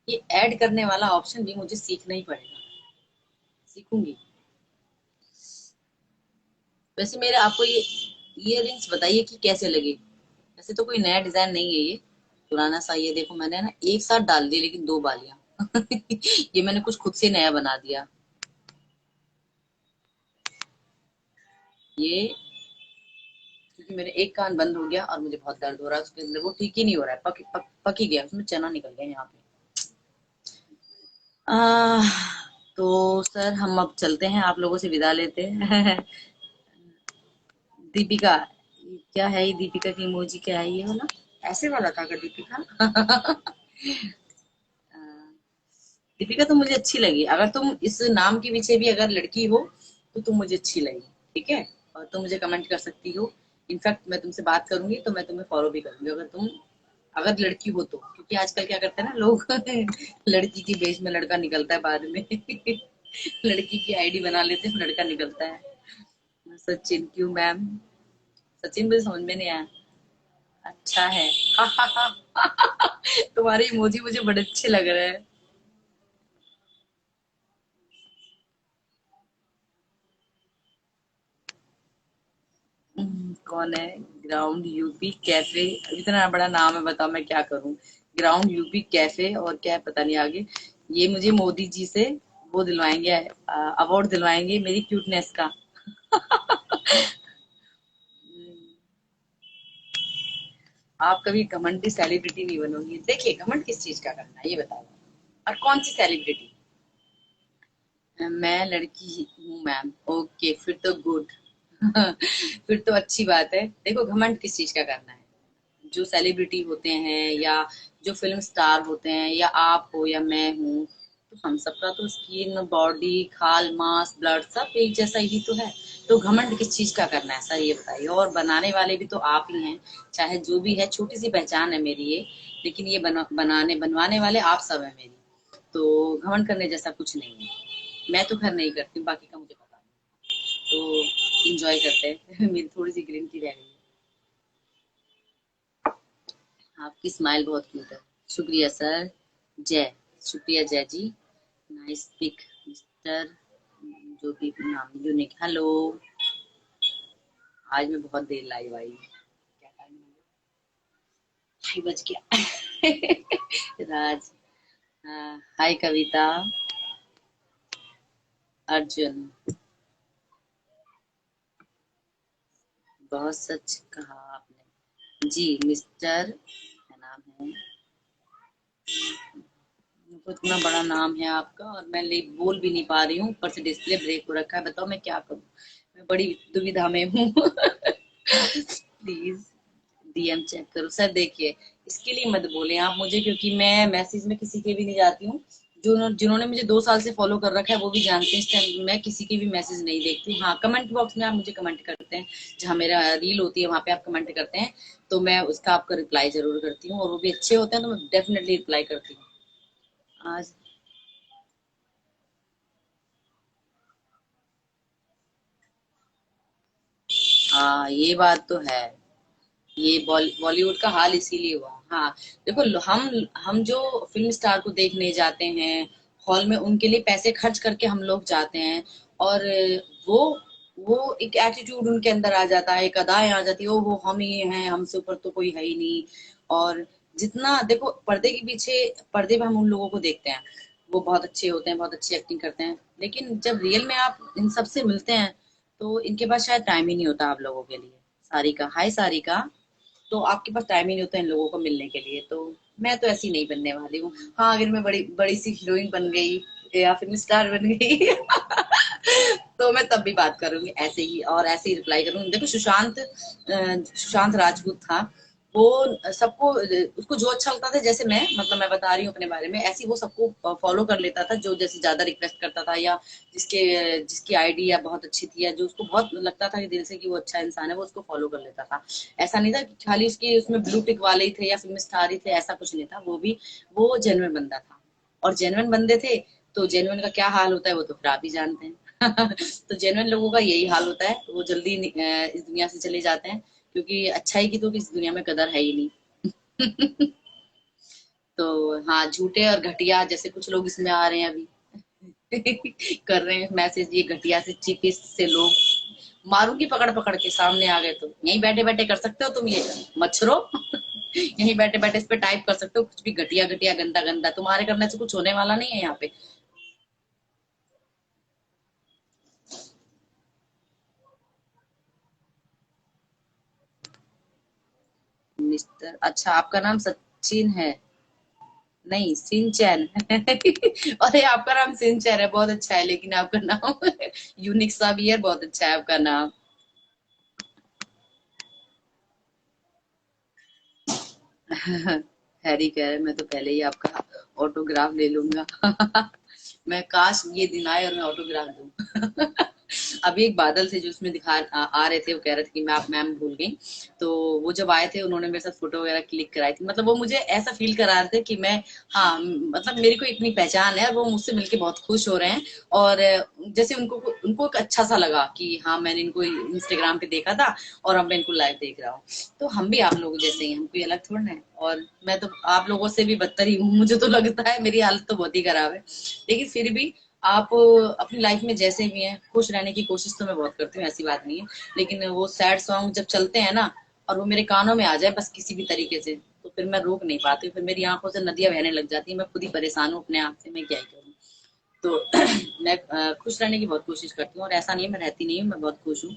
ये ऐड करने वाला ऑप्शन भी मुझे सीखना ही पड़ेगा, सीखूंगी। वैसे मेरे आपको ये इयररिंग्स बताइए कि कैसे लगे। वैसे तो कोई नया डिजाइन नहीं है ये, पुराना सा। ये देखो मैंने ना एक साथ डाल दिया लेकिन दो बालियां। ये मैंने कुछ खुद से नया बना दिया। ये क्योंकि मेरे एक कान बंद हो गया और मुझे बहुत दर्द हो रहा है उसके अंदर, वो ठीक ही नहीं हो रहा है, पक ही गया, उसमें चना निकल गया यहाँ पे। आ, तो सर हम अब चलते हैं, आप लोगों से विदा लेते हैं। दीपिका, क्या है ये? दीपिका की इमोजी क्या है ये वाला? ऐसे वाला था क्या दीपिका? दीपिका तो मुझे अच्छी लगी। अगर तुम इस नाम के पीछे भी अगर लड़की हो तो तुम मुझे अच्छी लगी, ठीक है। और तुम मुझे कमेंट कर सकती हो। इनफैक्ट मैं तुमसे बात करूंगी तो मैं तुम्हें फॉलो भी करूंगी अगर तुम, अगर लड़की हो तो। क्योंकि आजकल क्या करते हैं ना लोग, लड़की की बेस में लड़का निकलता है बाद में। लड़की की आईडी बना लेते हैं, लड़का निकलता है। सचिन क्यों मैम? सचिन मुझे समझ में नहीं आया। अच्छा है। तुम्हारे इमोजी मुझे बड़े अच्छे लग रहे हैं। कौन है? ग्राउंड यूपी कैफे, इतना बड़ा नाम है, बताओ मैं क्या करूं। ग्राउंड यूपी कैफे और क्या पता नहीं आगे। ये मुझे मोदी जी से वो दिलवाएंगे, अवार्ड दिलवाएंगे मेरी क्यूटनेस का। आप कभी घमंडी सेलिब्रिटी नहीं बनोगी। देखिए घमंड किस चीज का करना है ये बताओ, और कौन सी सेलिब्रिटी? मैं लड़की हूँ मैम, ओके फिर तो गुड। फिर तो अच्छी बात है। देखो घमंड किस चीज का करना है? जो सेलिब्रिटी होते हैं या जो फिल्म स्टार होते हैं या आप हो या मैं हूँ, तो हम सबका तो स्किन बॉडी खाल मांस ब्लड सब एक जैसा ही तो है। तो घमंड किस चीज का करना है सर ये बताइए। और बनाने वाले भी तो आप ही हैं, चाहे जो भी है, छोटी सी पहचान है मेरी ये, लेकिन ये बनाने बनवाने वाले आप सब है मेरी। तो घमंड करने जैसा कुछ नहीं है। मैं तो खैर नहीं करती हूँ, बाकी का मुझे पता नहीं। तो इंजॉय करते हैं। मेरी थोड़ी सी ग्रीन टी रह गई है। आपकी स्माइल बहुत क्यूट है। शुक्रिया सर। जय, शुक्रिया जय जी। नाइस पिक मिस्टर, जो भी नाम यूनिक। हेलो, आज मैं बहुत देर लाइव आई। क्या टाइम हो गया? 6 बज गया। राज, हाय कविता। अर्जुन, बहुत सच कहा आपने जी मिस्टर, क्या नाम है? तो इतना बड़ा नाम है आपका और मैं ले बोल भी नहीं पा रही हूँ, ऊपर से डिस्प्ले ब्रेक हो रखा है। बताओ मैं क्या करूँ, मैं बड़ी दुविधा में हूँ। प्लीज डीएम चेक करो सर। देखिए इसके लिए मत बोले आप मुझे, क्योंकि मैं मैसेज में किसी के भी नहीं जाती हूँ। जो जिन्होंने मुझे 2 साल से फॉलो कर रखा है वो भी जानते हैं, इस टाइम मैं किसी के भी मैसेज नहीं देखती हूँ। हाँ कमेंट बॉक्स में आप मुझे कमेंट करते हैं, जहाँ मेरा रील होती है वहां पे आप कमेंट करते हैं, तो मैं उसका आपका रिप्लाई जरूर करती हूँ, और वो भी अच्छे होते हैं तो मैं डेफिनेटली रिप्लाई करती हूँ। आज हाँ ये बात तो है। ये बॉलीवुड का हाल इसीलिए हुआ। हाँ देखो हम जो फिल्म स्टार को देखने जाते हैं हॉल में, उनके लिए पैसे खर्च करके हम लोग जाते हैं, और वो वो एक एटीट्यूड उनके अंदर आ जाता है, एक अदाएं आ जाती है, वो हम ही हैं, हमसे ऊपर तो कोई है ही नहीं। और जितना देखो पर्दे के पीछे, पर्दे पे हम उन लोगों को देखते हैं, वो बहुत अच्छे होते हैं, बहुत अच्छी एक्टिंग करते हैं, लेकिन जब रियल में आप इन सबसे मिलते हैं तो इनके पास शायद टाइम ही नहीं होता आप लोगों के लिए। सारिका, हाय सारिका। तो आपके पास टाइम ही नहीं होता इन लोगों को मिलने के लिए। तो मैं तो ऐसी नहीं बनने वाली हूँ। हाँ, अगर मैं बड़ी बड़ी सी हीरोइन बन गई या फिल्म स्टार बन गई तो मैं तब भी बात करूंगी ऐसे ही, और ऐसे ही रिप्लाई करूंगी। देखो सुशांत राजपूत था, वो सबको, उसको जो अच्छा लगता था, जैसे मैं बता रही हूँ अपने बारे में, ऐसे ही वो सबको फॉलो कर लेता था, जो जैसे ज्यादा रिक्वेस्ट करता था, या जिसके जिसकी आइडिया बहुत अच्छी थी, या जो उसको बहुत लगता था कि दिल से कि वो अच्छा इंसान है, वो उसको फॉलो कर लेता था। ऐसा नहीं था कि खाली उसके उसमें ब्लू टिक वाले ही थे या फिल्म स्टार ही थे, ऐसा कुछ नहीं था। वो जेन्युइन बंदा था, और जेन्युइन बंदे थे तो जेन्युइन का क्या हाल होता है वो तो फिर आप ही जानते हैं। तो जेन्युइन लोगों का यही हाल होता है, वो जल्दी इस दुनिया से चले जाते हैं, क्योंकि अच्छाई की तो इस दुनिया में कदर है ही नहीं। तो हाँ, झूठे और घटिया जैसे कुछ लोग इसमें आ रहे हैं अभी, कर रहे हैं मैसेज, ये घटिया से चीपिस्ट से लोग, मारूंगी पकड़ पकड़ के, सामने आ गए तो यहीं बैठे बैठे कर सकते हो तुम ये मच्छरों। यहीं बैठे बैठे इस पे टाइप कर सकते हो कुछ भी घटिया घटिया गंदा गंदा, तुम्हारे करने से कुछ होने वाला नहीं है यहाँ पे। मिस्टर, अच्छा आपका नाम सचिन है? नहीं, सिंचैन। अरे आपका नाम सिंचैन है, बहुत अच्छा है, लेकिन आपका नाम यूनिक सा भी है, बहुत अच्छा है आपका नाम। हैरी कह रहे, मैं तो पहले ही आपका ऑटोग्राफ ले लूंगा। मैं काश ये दिन आए और मैं ऑटोग्राफ दूं। अभी एक बादल थे जो उसमें आ रहे थे, वो कह रहे थे कि मैं आप मैम भूल गई। तो वो जब आए थे उन्होंने मेरे साथ फोटो वगैरह क्लिक कराई थी, मतलब वो मुझे ऐसा फील करा रहे थे कि मैं, हाँ मतलब मेरी कोई इतनी पहचान है, और वो मुझसे मिलके बहुत खुश हो रहे हैं। और जैसे उनको उनको एक अच्छा सा लगा कि हाँ मैंने इनको इंस्टाग्राम पे देखा था और अब मैं इनको लाइव देख रहा हूँ। तो हम भी आप लोगों जैसे ही हैं, हम कोई अलग थोड़ा ना है, और मैं तो आप लोगों से भी बदतर ही हूँ, मुझे तो लगता है मेरी हालत तो बहुत ही खराब है। लेकिन फिर भी आप अपनी लाइफ में जैसे भी हैं खुश रहने की कोशिश तो मैं बहुत करती हूँ, ऐसी बात नहीं है। लेकिन वो सैड सॉन्ग जब चलते हैं ना, और वो मेरे कानों में आ जाए बस किसी भी तरीके से, तो फिर मैं रोक नहीं पाती, फिर मेरी आंखों से नदियां बहने लग जाती है, मैं खुद ही परेशान हूँ अपने आप से, मैं क्या ही करूँ। तो मैं खुश रहने की बहुत कोशिश करती हूँ, और ऐसा नहीं है मैं रहती नहीं हूँ, मैं बहुत खुश हूँ।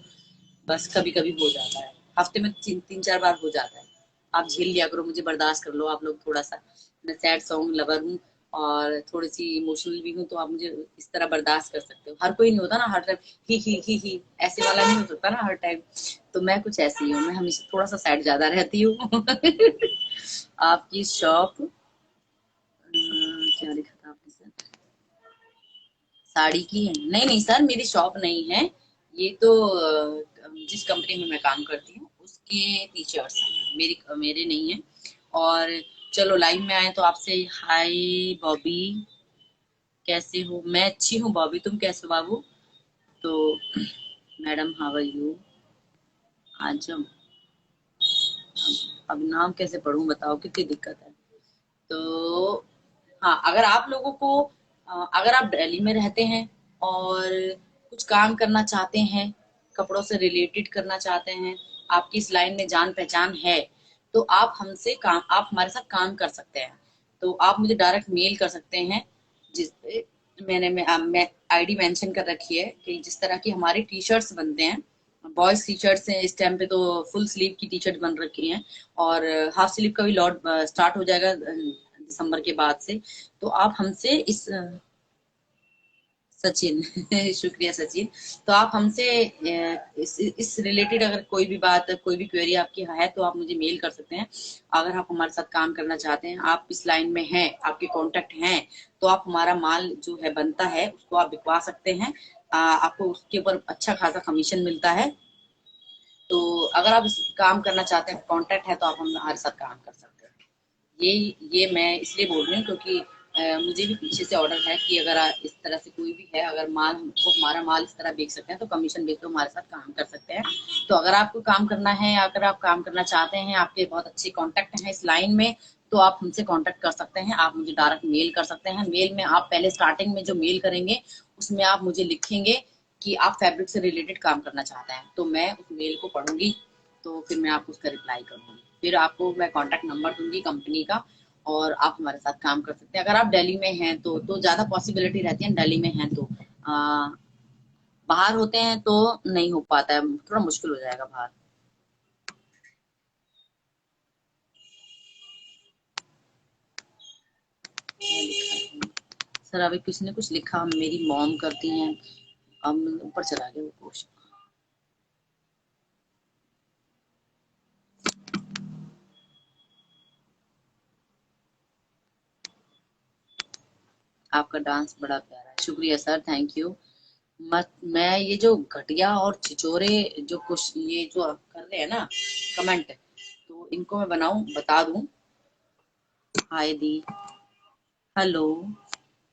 बस कभी कभी हो जाता है, हफ्ते में तीन चार बार हो जाता है। आप झेल लिया करो, मुझे बर्दाश्त कर लो आप लोग थोड़ा सा। मैं सैड सॉन्ग लवर हूँ, और थोड़ी सी इमोशनल भी हूँ, तो आप मुझे इस तरह बर्दाश्त कर सकते हो। हर कोई नहीं होता ना हर टाइम ही ऐसे वाला नहीं हो सकता ना हर टाइम। तो मैं कुछ ऐसी ही हूँ, मैं हमेशा थोड़ा सा सैड ज्यादा रहती हूँ। आपकी शॉप, क्या लिखा था आपने सर? साड़ी की है? नहीं नहीं सर, मेरी शॉप नहीं है। ये तो जिस कंपनी में मैं काम करती हूँ उसके टी शर्ट्स हैं, मेरे नहीं है। और चलो लाइव में आए तो आपसे हाय बॉबी, कैसे हो? मैं अच्छी हूँ बॉबी, तुम कैसे हो बाबू? तो मैडम हाउ आर यू? आजम, अब नाम कैसे पढ़ूं बताओ, कितनी दिक्कत है। तो हाँ, अगर आप लोगों को अगर आप दिल्ली में रहते हैं और कुछ काम करना चाहते हैं, कपड़ों से रिलेटेड करना चाहते हैं, आपकी इस लाइन में जान पहचान है, तो आप हमारे साथ काम कर सकते हैं। तो आप मुझे डायरेक्ट मेल कर सकते हैं, जिस पे मैं आईडी मेंशन कर रखी है, कि जिस तरह की हमारी टी शर्ट्स बनते हैं, बॉयज टी शर्ट्स हैं इस टाइम पे, तो फुल स्लीव की टी शर्ट बन रखी हैं, और हाफ स्लीव का भी लॉट स्टार्ट हो जाएगा दिसंबर के बाद से। तो आप हमसे सचिन, शुक्रिया सचिन। तो आप हमसे इस रिलेटेड अगर कोई भी बात, कोई भी क्वेरी आपकी है, तो आप मुझे मेल कर सकते हैं। अगर आप हमारे साथ काम करना चाहते हैं, आप इस लाइन में हैं, आपके कांटेक्ट हैं, तो आप हमारा माल जो है बनता है उसको आप बिकवा सकते हैं। आपको उसके ऊपर अच्छा खासा कमीशन मिलता है। तो अगर आप इस काम करना चाहते हैं, कांटेक्ट है, तो आप हमारे साथ काम कर सकते हैं। ये मैं इसलिए बोल रही हूँ क्योंकि मुझे भी पीछे से ऑर्डर है कि अगर इस तरह से कोई भी है, अगर वो हमारा माल इस तरह बेच सकते हैं, तो कमीशन बेच तो हमारे साथ काम कर सकते हैं। तो अगर आपको काम करना है, अगर आप काम करना चाहते हैं, आपके बहुत अच्छे कॉन्टेक्ट हैं इस लाइन में, तो आप हमसे कांटेक्ट कर सकते हैं। आप मुझे डायरेक्ट मेल कर सकते हैं। मेल में आप पहले स्टार्टिंग में जो मेल करेंगे, उसमें आप मुझे लिखेंगे कि आप फैब्रिक से रिलेटेड काम करना चाहते हैं, तो मैं उस मेल को पढ़ूंगी, तो फिर मैं आपको उसका रिप्लाई करूंगी, फिर आपको मैं कॉन्टेक्ट नंबर दूंगी कंपनी का, और आप हमारे साथ काम कर सकते हैं। अगर आप दिल्ली में हैं तो ज्यादा पॉसिबिलिटी रहती है, दिल्ली में हैं तो बाहर होते हैं तो नहीं हो पाता है, थोड़ा मुश्किल हो जाएगा बाहर। सर अभी किसी ने कुछ लिखा, मेरी मॉम करती हैं। अब ऊपर चला गया वो क्वेश्चन। आपका डांस बड़ा प्यारा है, शुक्रिया सर, थैंक यू। मत मैं ये जो घटिया और छिचोरे जो कुछ ये जो आप कर रहे हैं ना कमेंट, तो इनको मैं बनाऊं, बता दूं। हाय दी, हेलो।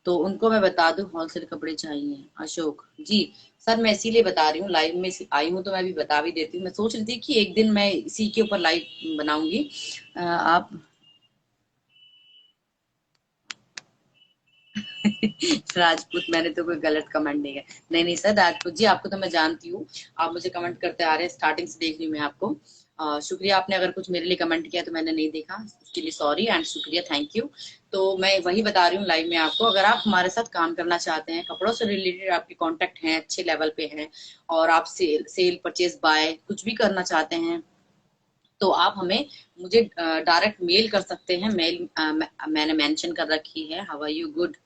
तो उनको मैं बता दूं होलसेल कपड़े चाहिए, अशोक जी। सर मैं इसीलिए बता रही हूँ, लाइव में आई हूँ तो मैं भी बता भी देती हूँ। मैं सोच रही थी कि एक दिन मैं इसी के ऊपर लाइव बनाऊंगी। आप राजपूत, मैंने तो कोई गलत कमेंट नहीं है। नहीं नहीं सर, राजपूत जी आपको तो मैं जानती हूँ, आप मुझे कमेंट करते आ रहे हैं, स्टार्टिंग से देख रही हूँ मैं आपको। शुक्रिया, आपने अगर कुछ मेरे लिए कमेंट किया तो मैंने नहीं देखा, उसके लिए सॉरी एंड शुक्रिया, थैंक यू। तो मैं वही बता रही हूँ लाइव में आपको, अगर आप हमारे साथ काम करना चाहते हैं, कपड़ों से रिलेटेड आपके कॉन्टेक्ट हैं, अच्छे लेवल पे हैं, और आप सेल परचेज बाय कुछ भी करना चाहते हैं, तो आप हमें मुझे डायरेक्ट मेल कर सकते हैं। मेल मैंने मेंशन कर रखी है, हाउ आर यू, गुड।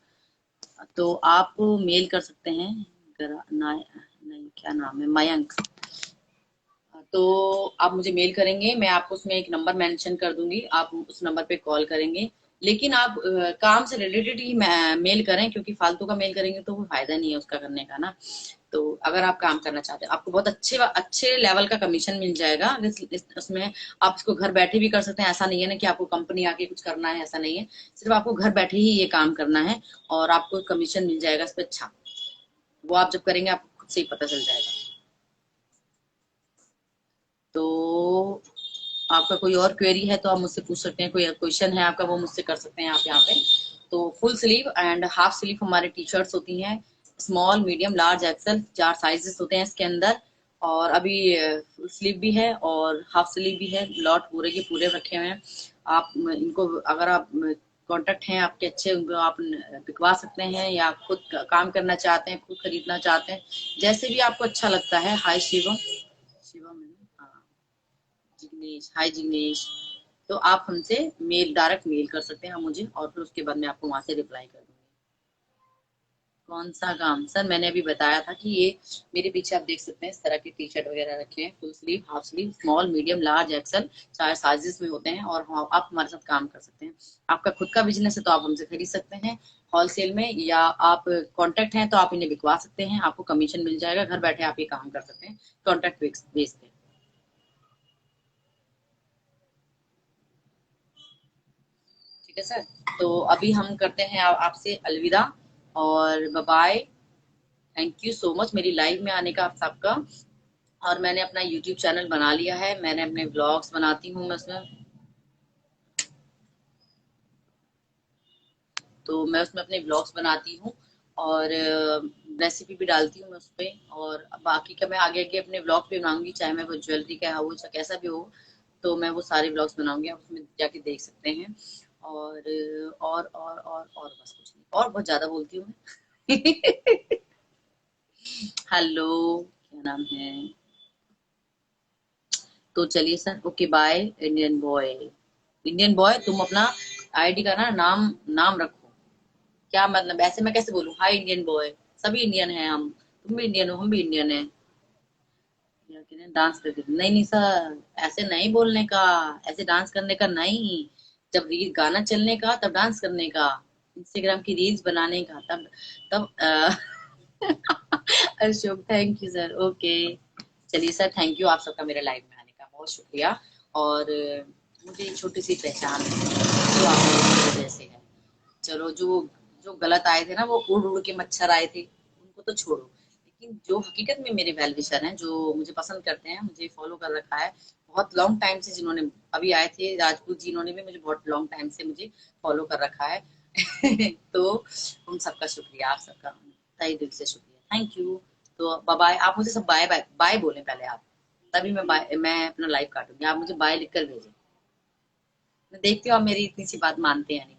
तो आप मेल कर सकते हैं। नहीं, क्या नाम है, मयंक। तो आप मुझे मेल करेंगे, मैं आपको उसमें एक नंबर मेंशन कर दूंगी, आप उस नंबर पे कॉल करेंगे। लेकिन आप काम से रिलेटेड ही मेल करें, क्योंकि फालतू का मेल करेंगे तो वो फायदा नहीं है उसका करने का ना। तो अगर आप काम करना चाहते हैं, आपको बहुत अच्छे अच्छे लेवल का कमीशन मिल जाएगा उसमें। आप इसको घर बैठे भी कर सकते हैं, ऐसा नहीं है ना कि आपको कंपनी आके कुछ करना है, ऐसा नहीं है। सिर्फ आपको घर बैठे ही ये काम करना है, और आपको कमीशन मिल जाएगा इस पे अच्छा। वो आप जब करेंगे आपको खुद से ही पता चल जाएगा। तो आपका कोई और क्वेरी है तो आप मुझसे पूछ सकते हैं, कोई क्वेश्चन है आपका वो मुझसे कर सकते हैं आप यहाँ पे। तो full sleeve and half sleeve हमारे टी शर्ट्स होती हैं, small medium large XL, 4 sizes होते हैं इसके अंदर। और अभी फुल स्लीव भी है और हाफ स्लीव भी है, लॉट पूरे के पूरे रखे हुए हैं। आप इनको अगर आप कॉन्टेक्ट हैं आपके अच्छे, उनको आप बिकवा सकते हैं, या खुद काम करना चाहते हैं, खुद खरीदना चाहते हैं, जैसे भी आपको अच्छा लगता है। हाय शिवम, शिवम है ना? हाँ, जिग्नेश, हाय जिग्नेश। तो आप हमसे डायरेक्ट मेल कर सकते हैं मुझे, और फिर उसके बाद मैं आपको वहां से रिप्लाई कर दूंगी। कौन सा काम सर, मैंने अभी बताया था कि ये मेरे पीछे आप देख सकते हैं, इस तरह के टी शर्ट वगैरह रखे हैं, full sleeve, half sleeve, small medium large axle, 4 sizes में होते हैं। और हाँ, आप हमारे साथ काम कर सकते हैं। आपका खुद का बिजनेस है तो आप हमसे खरीद सकते हैं होलसेल में, या आप कॉन्टेक्ट हैं तो आप इन्हें बिकवा सकते हैं, आपको कमीशन मिल जाएगा, घर बैठे आप ये काम कर सकते हैं कॉन्टेक्ट बेस पे। ठीक है सर। तो अभी हम करते हैं आपसे अलविदा, और bye bye. Thank you so much मेरी लाइव में आने का आप सबका। और मैंने अपना यूट्यूब चैनल बना लिया है, मैंने अपने ब्लॉग्स बनाती हूँ मैं उसमें, तो मैं उसमें अपने ब्लॉग्स बनाती हूँ, और रेसिपी भी डालती हूँ मैं उस पर। और बाकी का मैं आगे आगे अपने ब्लॉग पे बनाऊंगी, चाहे मैं वो ज्वेलरी का हो, चाहे कैसा भी हो, तो मैं वो सारे ब्लॉग्स बनाऊंगी, आप उसमें जाके देख सकते हैं। और और बस कुछ नहीं, और बहुत ज्यादा बोलती हूँ मैं। हेलो, क्या नाम है? तो चलिए sir, okay bye. Indian boy, Indian boy, तुम अपना आईडी का ना नाम नाम रखो। क्या मतलब, ऐसे मैं कैसे बोलूं हाय इंडियन बॉय? सभी इंडियन हैं हम, तुम भी इंडियन हो, हम भी इंडियन है। या कि डांस करके, नहीं नहीं सर, ऐसे नहीं बोलने का, ऐसे डांस करने का नहीं। जब रील गाना चलने का तब डांस करने का, इंस्टाग्राम की रील्स बनाने का तब, तब Ashok, thank you sir, okay. चलिए सर, थैंक यू आप सबका मेरे लाइव में आने का, बहुत शुक्रिया। और मुझे एक छोटी सी पहचान है जो आप लोगों की वजह से है। चलो, जो जो गलत आए थे ना, वो उड़ उड़ के मच्छर आए थे, उनको तो छोड़ो। लेकिन जो हकीकत में मेरे वेल विशर हैं, जो मुझे पसंद करते हैं, मुझे फॉलो कर रखा है बहुत लॉन्ग टाइम से, जिन्होंने अभी आए थे राजपूत जी, इन्होंने भी मुझे बहुत लॉन्ग टाइम से मुझे फॉलो कर रखा है। तो उन सबका शुक्रिया, आप सबका तहे दिल से शुक्रिया, थैंक यू। तो बाय बाय, आप मुझे सब बाय बाय बाय बोलें पहले आप, तभी मैं अपना लाइव काटूंगी। आप मुझे बाय लिख कर भेजें, मैं देखती हूँ आप मेरी इतनी सी बात मानते हैं या नहीं।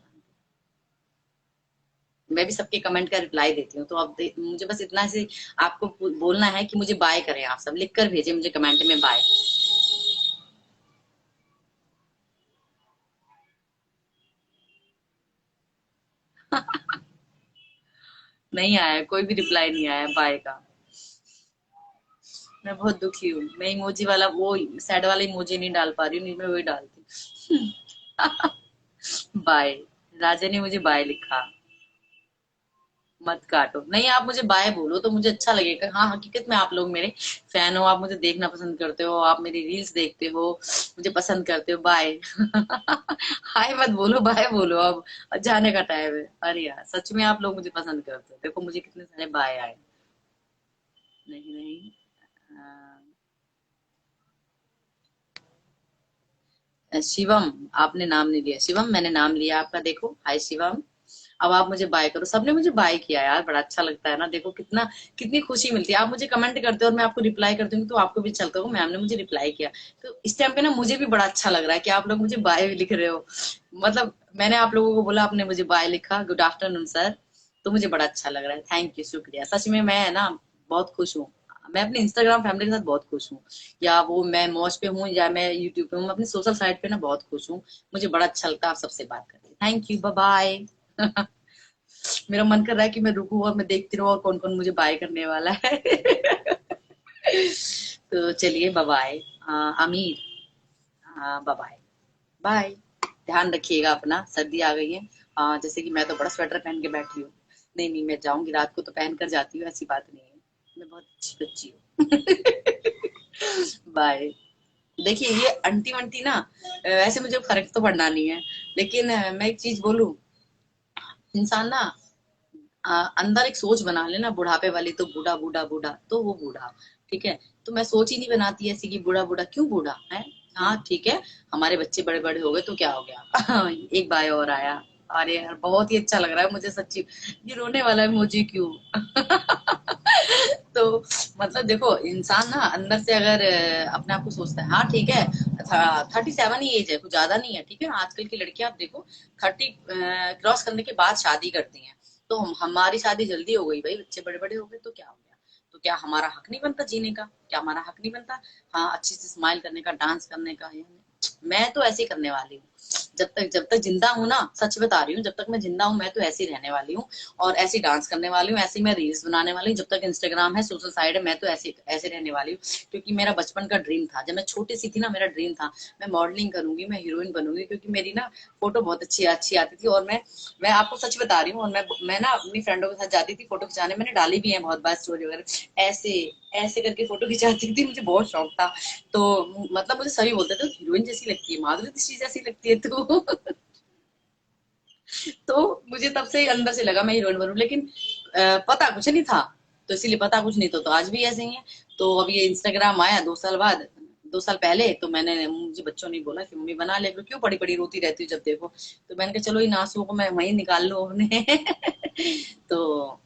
मैं भी सबके कमेंट का रिप्लाई देती हूँ, तो अब मुझे बस इतना से आपको बोलना है कि मुझे बाय करें, आप सब लिख कर भेजें मुझे कमेंट में बाय। नहीं आया, कोई भी रिप्लाई नहीं आया बाय का। मैं बहुत दुखी हूँ, मैं इमोजी वाला वो सैड वाला इमोजी नहीं डाल पा रही हूँ, नहीं मैं वही डालती। बाय। राजा ने मुझे बाय लिखा। मत काटो, नहीं आप मुझे बाय बोलो तो मुझे अच्छा लगेगा। हाँ हकीकत में आप लोग मेरे फैन हो, आप मुझे देखना पसंद करते हो, आप मेरी रील्स देखते हो, मुझे पसंद करते हो। बाय। हाय मत बोलो, बाय बोलो अब। जाने का टाइम है। अरे यार सच में आप लोग मुझे पसंद करते हो, देखो मुझे कितने सारे बाय आए। नहीं नहीं। शिवम, आपने नाम नहीं लिया। शिवम मैंने नाम लिया आपका, देखो हाय शिवम। अब आप मुझे बाय करो। सबने मुझे बाय किया यार, बड़ा अच्छा लगता है ना, देखो कितना कितनी खुशी मिलती है। आप मुझे कमेंट करते हो और मैं आपको रिप्लाई करती हूँ, तो आपको भी चलता हो मैम ने मुझे रिप्लाई किया। तो इस टाइम पे ना मुझे भी बड़ा अच्छा लग रहा है कि आप लोग मुझे बाय लिख रहे हो। मतलब मैंने आप लोगों को बोला, आपने मुझे बाय लिखा, गुड आफ्टरनून सर। तो मुझे बड़ा अच्छा लग रहा है, थैंक यू, शुक्रिया। सच में मैं ना बहुत खुश हूँ। मैं अपनी इंस्टाग्राम फैमिली के साथ बहुत खुश हूँ। या वो मैं मौज पे हूँ या मैं यूट्यूब पे हूँ, मैं अपनी सोशल साइट पे ना बहुत खुश हूँ। मुझे बड़ा अच्छा लगता है आप सबसे बात करके। Thank you, bye bye. मेरा मन कर रहा है कि मैं रुकूं और मैं देखती रहूं और कौन कौन मुझे बाय करने वाला है। तो चलिए बाय बाय। अमीर, बाय बाय। बाय। ध्यान रखिएगा अपना, सर्दी आ गई है। जैसे कि मैं तो बड़ा स्वेटर पहन के बैठी हूँ। नहीं नहीं, मैं जाऊंगी रात को तो पहन कर जाती हूँ, ऐसी बात नहीं है। मैं बहुत अच्छी बच्ची हूँ। बाय। देखिए ये अंटी वंटी ना, वैसे मुझे फर्क तो पड़ना नहीं है, लेकिन मैं एक चीज बोलूं। इंसान ना अंदर एक सोच बना लेना बुढ़ापे वाली, तो बूढ़ा बूढ़ा बूढ़ा तो वो बूढ़ा। ठीक है। तो मैं सोच ही नहीं बनाती ऐसी कि बूढ़ा बूढ़ा क्यों बूढ़ा है। हाँ ठीक है, हमारे बच्चे बड़े बड़े हो गए तो क्या हो गया। एक बाय और आया। अरे यार बहुत ही अच्छा लग रहा है मुझे सच्ची। ये रोने वाला है मुझे क्यों। तो मतलब देखो इंसान ना अंदर से अगर अपने आप को सोचता है, हाँ ठीक है, 37 ही एज है, कुछ ज्यादा नहीं है। ठीक है, आजकल की लड़कियां आप देखो 30 क्रॉस करने के बाद शादी करती हैं। तो हमारी शादी जल्दी हो गई भाई, बच्चे बड़े बड़े हो गए तो क्या हो गया। तो क्या हमारा हक नहीं बनता जीने का, क्या हमारा हक नहीं बनता हाँ अच्छे से स्माइल करने का, डांस करने का। मैं तो ऐसे ही करने वाली हूँ। जब तक जिंदा हूँ ना, सच बता रही हूँ, जब तक मैं जिंदा हूँ मैं तो ऐसे ही रहने वाली हूँ। और ऐसे ही डांस करने वाली हूँ, ऐसे ही मैं रील्स बनाने वाली हूँ। जब तक इंस्टाग्राम है, सोशल साइड है, मैं तो ऐसे ऐसे रहने वाली हूँ। क्योंकि मेरा बचपन का ड्रीम था, जब मैं छोटी सी थी ना, मेरा ड्रीम था मैं मॉडलिंग करूंगी, मैं हीरोइन बनूंगी। क्योंकि मेरी ना फोटो बहुत अच्छी अच्छी आती थी। और मैं आपको सच बता रही हूँ, और मैं ना अपनी फ्रेंडों के साथ जाती थी फोटो खिंचाने, मैंने डाली भी है बहुत बार स्टोरी वगैरह। ऐसे ऐसे करके फोटो खिंचाती थी, मुझे बहुत शौक था। तो मतलब मुझे सभी बोलते थे हीरोइन जैसी लगती है, माधुरी दीक्षित जैसी लगती है तू। तो मुझे तब से अंदर से लगा मैं हीरोइन बनूं। लेकिन पता कुछ नहीं था, तो इसीलिए पता कुछ नहीं तो आज भी ऐसे ही है। तो अब ये इंस्टाग्राम आया 2 साल बाद, 2 साल पहले, तो मैंने मुझे बच्चों ने बोला कि मम्मी बना ले, क्यों पड़ी पड़ी रोती रहती हूँ जब देखो। तो मैंने कहा चलो इन आंसुओं को मैं वहीं निकाल लूं अपने। तो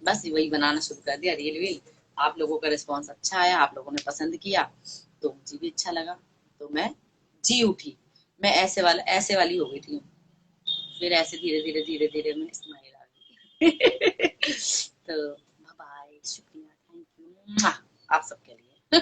बस वही बनाना शुरू कर दिया, रील वील। आप लोगों का रिस्पॉन्स अच्छा आया, आप लोगों ने पसंद किया, तो मुझे भी अच्छा लगा। तो मैं जी उठी, मैं ऐसे वाली हो गई थी। फिर ऐसे धीरे धीरे धीरे धीरे मैं स्माइल आ गई। तो बाय, शुक्रिया, थैंक यू आप सबके लिए।